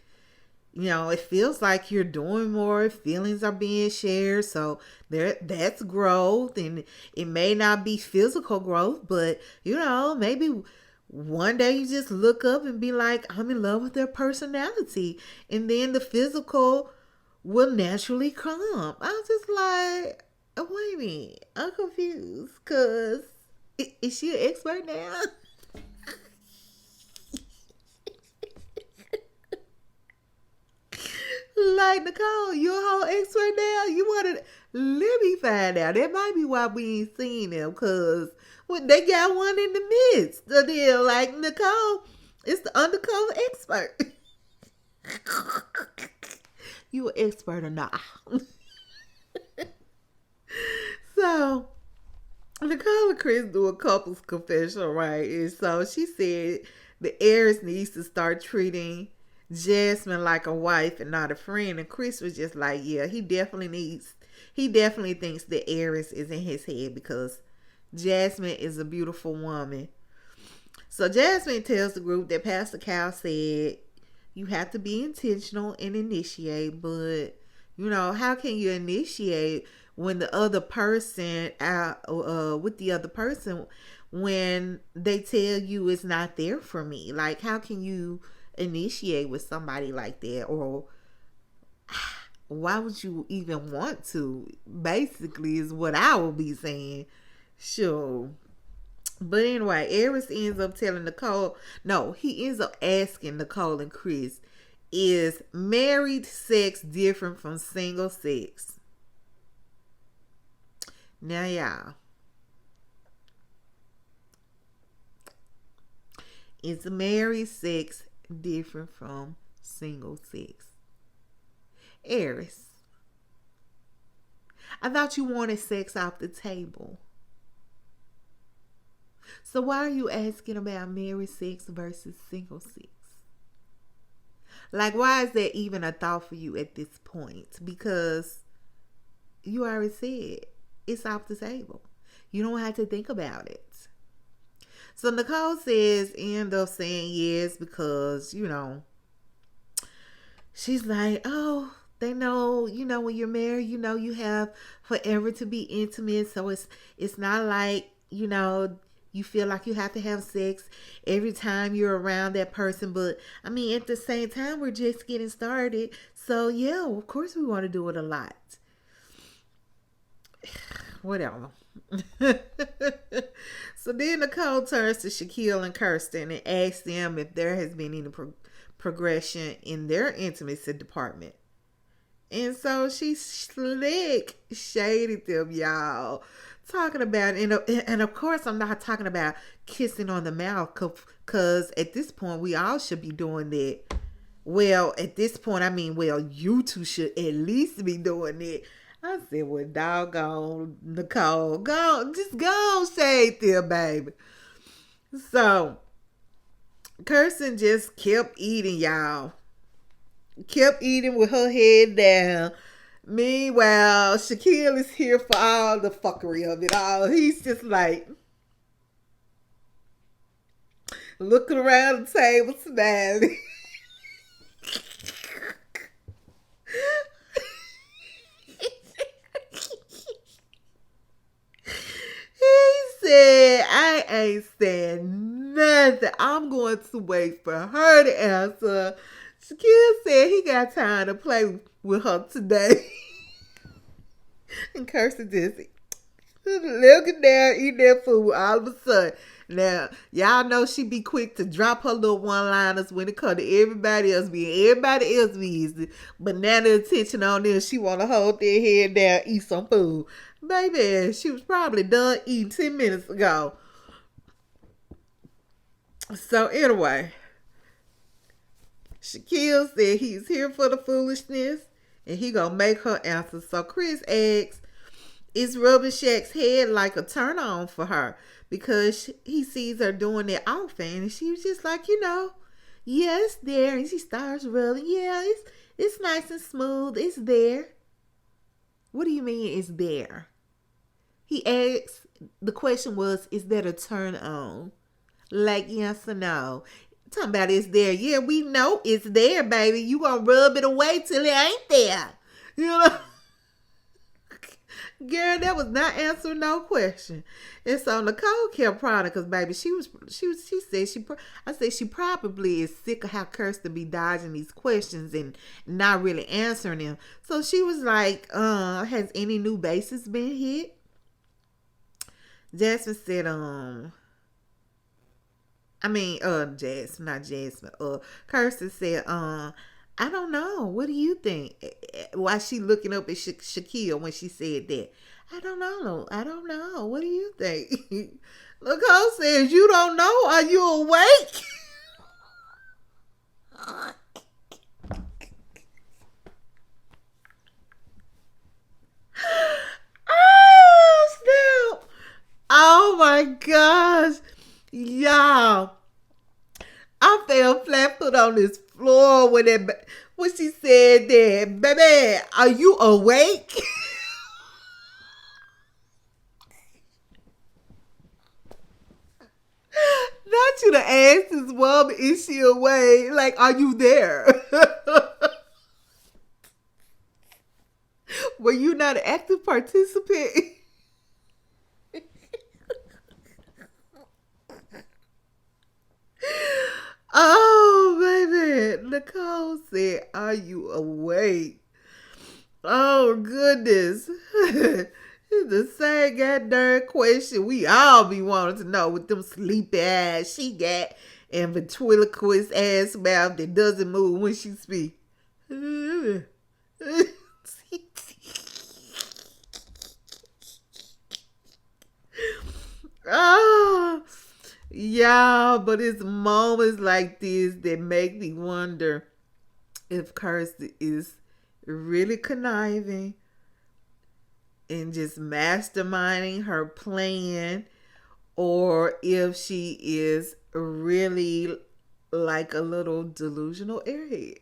it feels like you're doing more. Feelings are being shared. So that's growth. And it may not be physical growth, but, maybe one day you just look up and be like, I'm in love with their personality. And then the physical will naturally come. I was just like, oh, wait a minute. I'm confused. Because is she an expert now? Like, Nicole, you a whole expert now? You want to, let me find out. That might be why we ain't seen them, because they got one in the midst of them. Like, Nicole is the undercover expert. You an expert or not? So, Nicole and Chris do a couples confession, right? And so she said the Aries needs to start treating Jasmine like a wife and not a friend. And Chris was just like, yeah, he definitely thinks that Aries is in his head because Jasmine is a beautiful woman. So Jasmine tells the group that Pastor Cal said you have to be intentional and initiate, but how can you initiate when the other person with the other person when they tell you it's not there for me? Like, how can you initiate with somebody like that? Or why would you even want to? Basically is what I will be saying. Sure. But anyway, Aries ends up telling Nicole, no, he ends up asking Nicole and Chris, is married sex different from single sex? Now, y'all, is married sex different from single sex? Aries, I thought you wanted sex off the table. So why are you asking about married sex versus single sex? Like, why is that even a thought for you at this point? Because you already said it's off the table. You don't have to think about it. So Nicole end up saying yes because, she's like, oh, They know, when you're married, you have forever to be intimate. So it's not like, you feel like you have to have sex every time you're around that person. But I mean, at the same time, we're just getting started. So yeah, of course we want to do it a lot. Whatever. So then Nicole turns to Shaquille and Kirsten and asks them if there has been any progression in their intimacy department. And so she slick shaded them, y'all. Talking about, and of course, I'm not talking about kissing on the mouth, because at this point, we all should be doing that. Well, at this point, I mean, well, you two should at least be doing it. I said, well, doggone, Nicole, just go shade them, baby. So, Kirsten just kept eating, y'all. Kept eating with her head down. Meanwhile, Shaquille is here for all the fuckery of it all. He's just like looking around the table, smiling. He said, I ain't saying nothing. I'm going to wait for her to answer. Shaquille said he got time to play with her today. And Kirsten just looking down, eating that food all of a sudden. Now, y'all know she be quick to drop her little one-liners when it comes to everybody else being everybody else busy. But now the attention on them, she want to hold their head down, eat some food. Baby, she was probably done eating 10 minutes ago. So anyway, Shaquille said he's here for the foolishness and he gonna make her answer. So Chris asks, is rubbing Shaq's head like a turn on for her? Because he sees her doing it often. And she was just like, yeah, it's there. And she starts rubbing. Yeah, it's nice and smooth. It's there. What do you mean it's there? He asks, the question was, is that a turn on? Like yes or no? Talking about it's there. Yeah, we know it's there, baby. You gonna rub it away till it ain't there. You know? Girl, that was not answering no question. And so Nicole kept prodding because, baby, she said I said she probably is sick of how Kirsten be dodging these questions and not really answering them. So she was like, has any new bases been hit? Jasmine said, Jasmine, not Jasmine. Kirsten said, I don't know. What do you think? Why she looking up at Shaquille when she said that? I don't know. What do you think? Nicole says, you don't know. Are you awake? Oh, snap. Oh, my gosh. Y'all. I fell flat foot on this floor when she said that. Baby, are you awake? Not you to ask this woman, is she awake? Like, are you there? Were you not an active participant? Oh, baby. Nicole said, are you awake? Oh, goodness. It's the same goddamn question we all be wanting to know with them sleepy eyes she got and ventriloquist ass mouth that doesn't move when she speak. Oh, yeah, but it's moments like this that make me wonder if Kirsty is really conniving and just masterminding her plan, or if she is really like a little delusional airhead.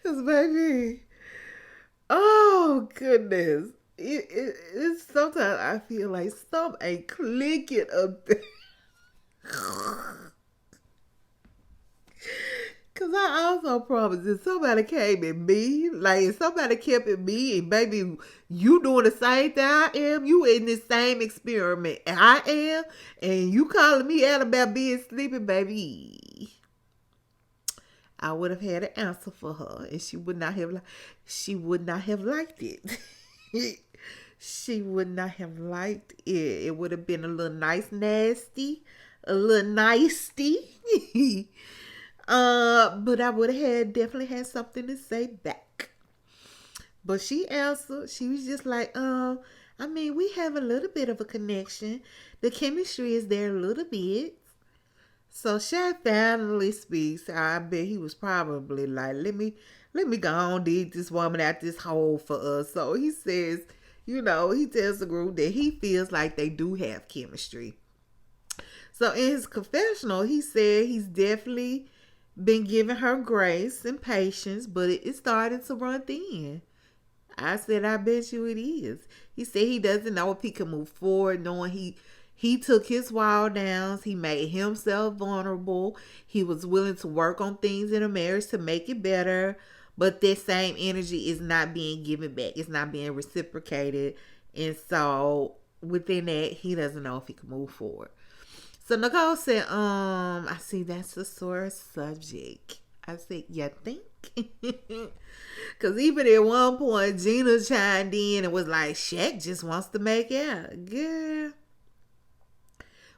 Because, baby, oh, goodness. It's sometimes I feel like something ain't clicking up there. Cause I also promised if somebody came at me, like if somebody kept at me and baby, you doing the same thing I am, you in this same experiment I am, and you calling me out about being sleeping, baby. I would have had an answer for her, and she would not have liked it. She would not have liked it. It would have been a little nice nasty, a little nicey. But I would have definitely had something to say back. But she answered. She was just like, I mean, we have a little bit of a connection. The chemistry is there a little bit. So Shaq finally speaks. I bet he was probably like, let me go on dig this woman out this hole for us. So he says, he tells the group that he feels like they do have chemistry. So in his confessional, he said he's definitely been giving her grace and patience, but it's starting to run thin. I said, I bet you it is. He said he doesn't know if he can move forward, knowing he took his wall downs. He made himself vulnerable. He was willing to work on things in a marriage to make it better. But that same energy is not being given back. It's not being reciprocated. And so within that, he doesn't know if he can move forward. So Nicole said, I see that's a sore subject. I said, you think? Because even at one point, Gina chimed in and was like, Shaq just wants to make out. Girl.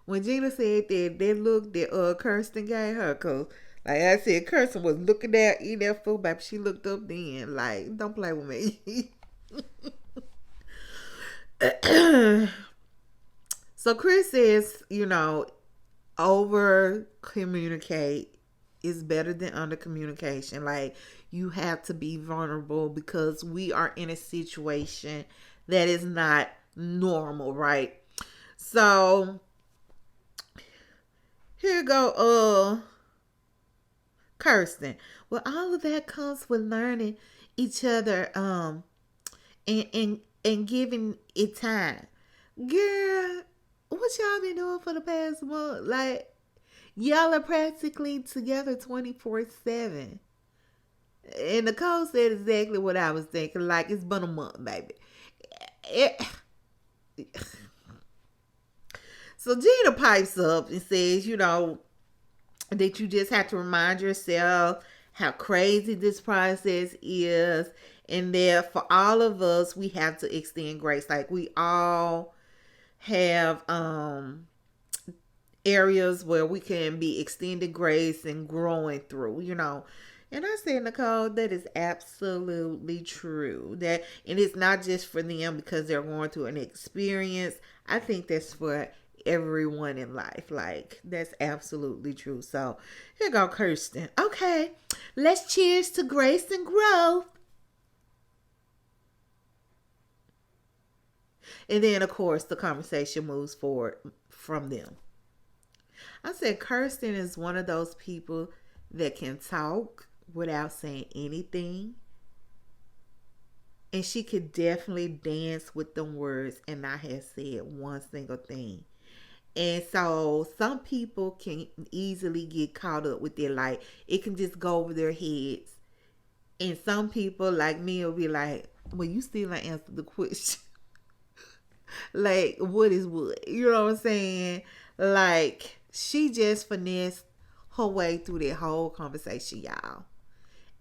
When Gina said that look that Kirsten gave her, because like I said, Kirsten was looking at eating that food, baby. She looked up then, like, don't play with me. So Chris says, over communicate is better than under communication. Like, you have to be vulnerable because we are in a situation that is not normal, right? So here go Kirsten. Well, all of that comes with learning each other and giving it time. Girl, what y'all been doing for the past month? Like, y'all are practically together 24/7. And Nicole said exactly what I was thinking. Like, it's been a month, baby. So Gina pipes up and says, that you just have to remind yourself how crazy this process is. And that for all of us, we have to extend grace. Like, we all have areas where we can be extended grace and growing through, And I said, Nicole, that is absolutely true. And it's not just for them because they're going through an experience. I think that's for everyone in life. Like, that's absolutely true. So here go Kirsten. Okay, let's cheers to grace and growth. And then, of course, the conversation moves forward from them. I said Kirsten is one of those people that can talk without saying anything. And she could definitely dance with them words and not have said one single thing. And so some people can easily get caught up with it. Like, it can just go over their heads. And some people like me will be like, well, you still ain't answered the question. Like, what is what? You know what I'm saying? Like, she just finessed her way through that whole conversation, y'all.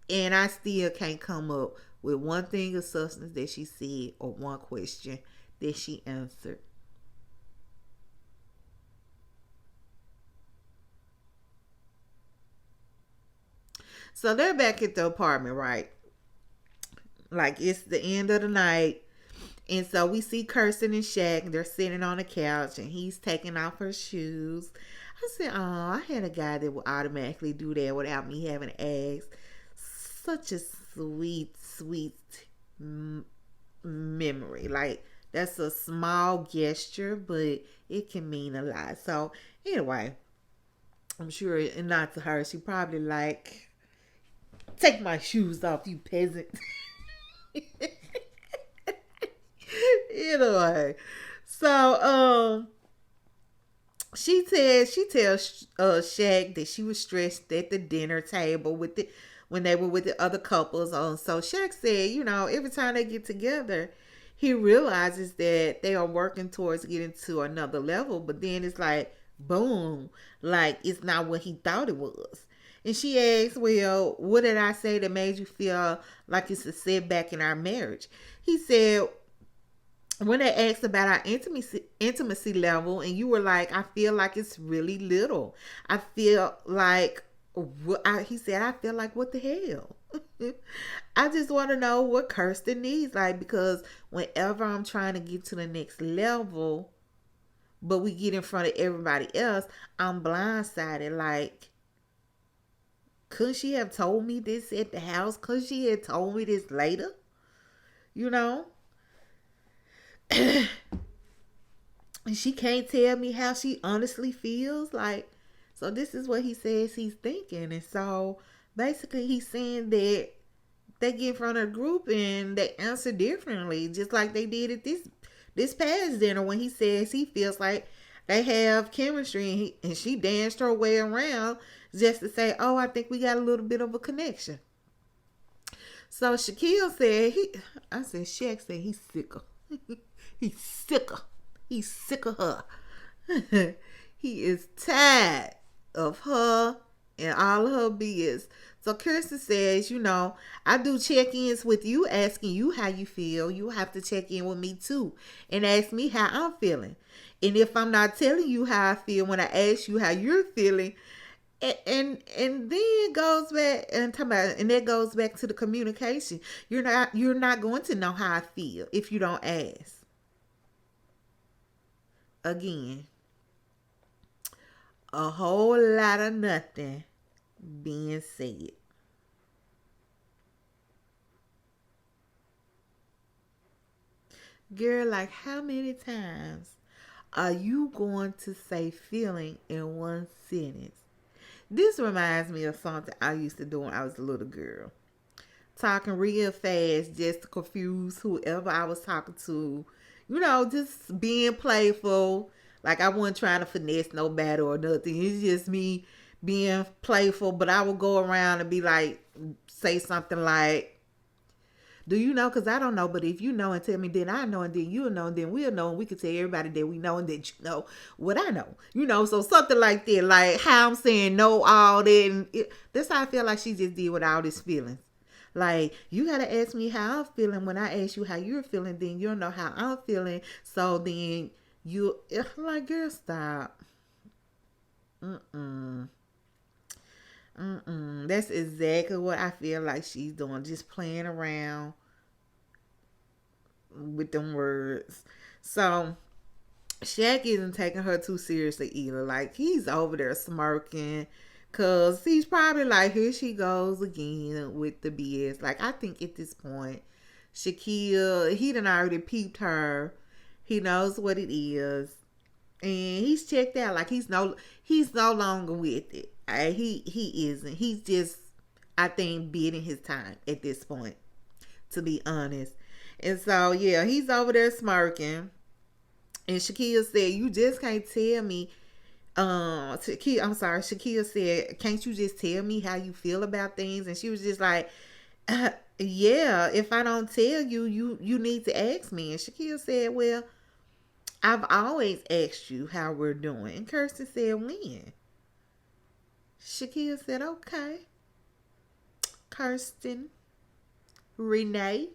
And I still can't come up with one thing of substance that she said or one question that she answered. So they're back at the apartment, right? Like, it's the end of the night. And so we see Kirsten and Shaq. They're sitting on the couch and he's taking off her shoes. I said, oh, I had a guy that would automatically do that without me having to ask. Such a sweet, sweet memory. Like, that's a small gesture, but it can mean a lot. So anyway, I'm sure, and not to her, she probably like, take my shoes off, you peasant. Anyway, so She tells Shaq that she was stressed at the dinner table with the when they were with the other couples on. So Shaq said, every time they get together, he realizes that they are working towards getting to another level, but then it's like boom, like it's not what he thought it was. And she asks, well, what did I say that made you feel like it's a setback in our marriage? He said, when they asked about our intimacy level, and you were like, I feel like it's really little. I feel like he said, I feel like, what the hell? I just want to know what Kirsten needs, like, because whenever I'm trying to get to the next level, but we get in front of everybody else, I'm blindsided. Like, couldn't she have told me this at the house? Couldn't she have told me this later? You know? And she can't tell me how she honestly feels. Like, so this is what he says he's thinking. And so basically he's saying that they get in front of a group and they answer differently, just like they did at this past dinner when he says he feels like they have chemistry, and she danced her way around just to say, oh, I think we got a little bit of a connection. So Shaquille said Shaq said he's sicker. He's sicker. He's sick of her. He is tired of her and all of her BS. So Kirsten says, I do check-ins with you, asking you how you feel. You have to check in with me too and ask me how I'm feeling. And if I'm not telling you how I feel when I ask you how you're feeling, and then it goes back and that goes back to the communication. You're not going to know how I feel if you don't ask. Again, a whole lot of nothing being said. Girl, like, how many times are you going to say feeling in one sentence? This reminds me of something I used to do when I was a little girl. Talking real fast just to confuse whoever I was talking to. Just being playful. Like, I wasn't trying to finesse nobody or nothing. It's just me being playful. But I would go around and be like, say something like, do you know? Because I don't know. But if you know and tell me, then I know. And then you'll know. And then we'll know. And we can tell everybody that we know and that you know what I know. So something like that. Like how I'm saying no, all that. And that's how I feel like she just did with all this feelings. Like, you got to ask me how I'm feeling. When I ask you how you're feeling, then you'll know how I'm feeling. So then like, girl, stop. That's exactly what I feel like she's doing. Just playing around with them words. So Shaq isn't taking her too seriously either. Like, he's over there smirking. Cause he's probably like, here she goes again with the BS. Like, I think at this point, Shaquille, he done already peeped her. He knows what it is. And he's checked out. Like, he's no longer with it. He isn't. He's just, I think, bidding his time at this point, to be honest. And so, yeah, he's over there smirking. And Shaquille said, you just can't tell me. Shaquille said, can't you just tell me how you feel about things? And she was just like, yeah, if I don't tell you, you need to ask me. And Shaquille said, well, I've always asked you how we're doing. And Kirsten said, when? Shaquille said, okay. Kirsten, Renee.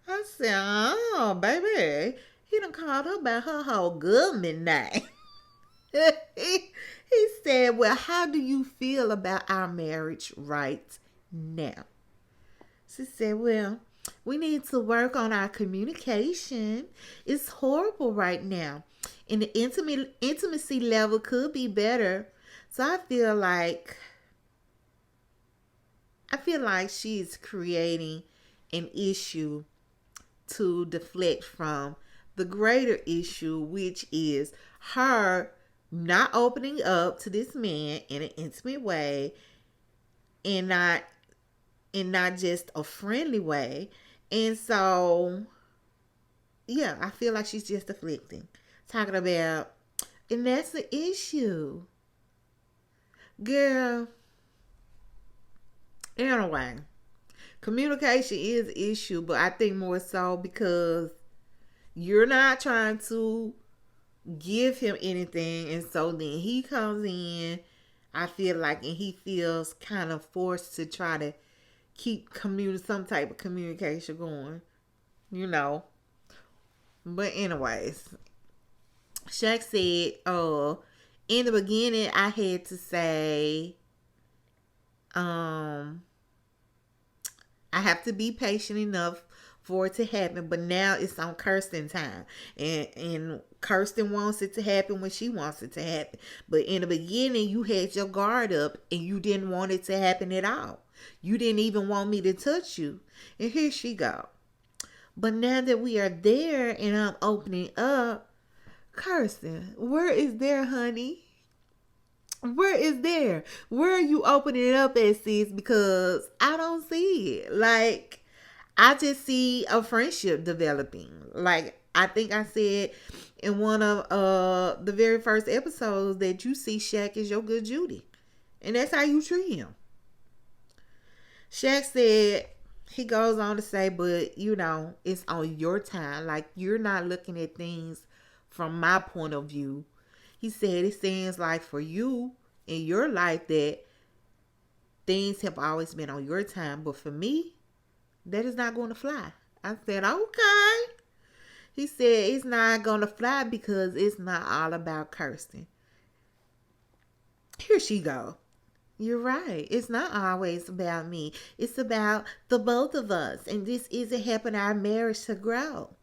I said, oh, baby, he done called her by her whole government name. He said, well, how do you feel about our marriage right now? She said, well, we need to work on our communication. It's horrible right now. And the intimacy level could be better. So I feel like she's creating an issue to deflect from the greater issue, which is her not opening up to this man in an intimate way, and not just a friendly way. And so, yeah, I feel like she's just deflecting, talking about, And that's the issue. Girl, anyway, communication is an issue, but I think more so because you're not trying to give him anything, and so then he comes in, I feel like, and he feels kind of forced to try to keep some type of communication going, you know. But anyways, Shaq said, in the beginning I had to say, I have to be patient enough for it to happen, but now it's on Kirsten time. And Kirsten wants it to happen when she wants it to happen. But in the beginning, you had your guard up and you didn't want it to happen at all. You didn't even want me to touch you. And here she go. But now that we are there and I'm opening up, Kirsten, where is there, honey? Where is there? Where are you opening it up at, sis? Because I don't see it. Like, I just see a friendship developing. Like, I think I said in one of the very first episodes that you see Shaq as your good Judy. And that's how you treat him. Shaq said, he goes on to say, but you know, it's on your time. Like, you're not looking at things from my point of view. He said it seems like for you in your life that things have always been on your time. But for me, that is not going to fly. I said, okay. He said it's not going to fly because it's not all about Kirsten. Here she go. You're right. It's not always about me. It's about the both of us. And this isn't helping our marriage to grow.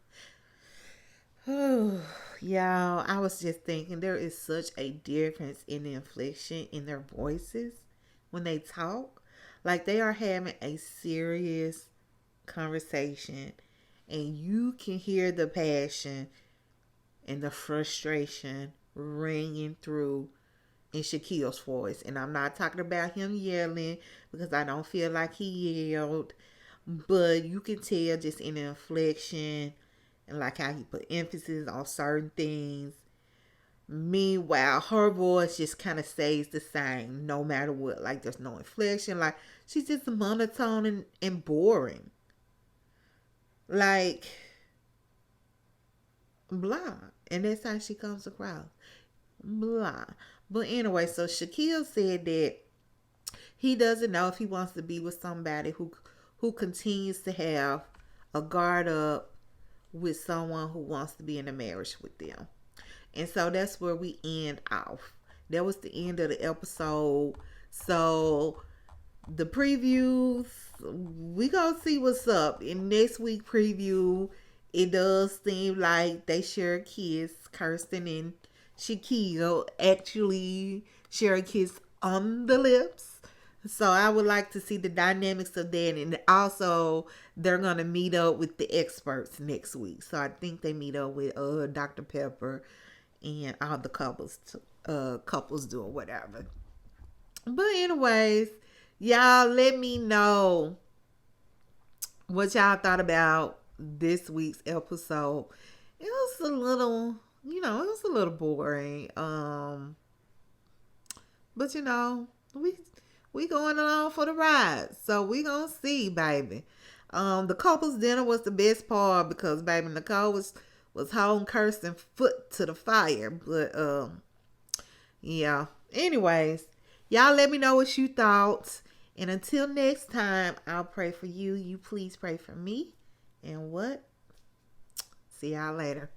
Oh, y'all, I was just thinking there is such a difference in the inflection in their voices when they talk. Like they are having a serious conversation and you can hear the passion and the frustration ringing through in Shaquille's voice. And I'm not talking about him yelling because I don't feel like he yelled. But you can tell just in the inflection and like how he put emphasis on certain things. Meanwhile, her voice just kind of stays the same no matter what. Like there's no inflection. Like she's just monotone and boring. Like blah. And that's how she comes across. Blah. But anyway, so Shaquille said that he doesn't know if he wants to be with somebody who continues to have a guard up with someone who wants to be in a marriage with them. And so that's where we end off. That was the end of the episode. So the previews, we gonna see what's up. In next week preview, it does seem like they share a kiss. Kirsten and Shaquille actually share a kiss on the lips. So I would like to see the dynamics of that. And also they're going to meet up with the experts next week. So I think they meet up with Dr. Pepper and all the couples doing whatever. But anyways, y'all let me know what y'all thought about this week's episode. It was a little, it was a little boring. But we going along for the ride. So we gonna see, baby. The couple's dinner was the best part because baby Nicole was holding Kirsten's foot to the fire. But yeah. Anyways, y'all let me know what you thought. And until next time, I'll pray for you. You please pray for me. And what? See y'all later.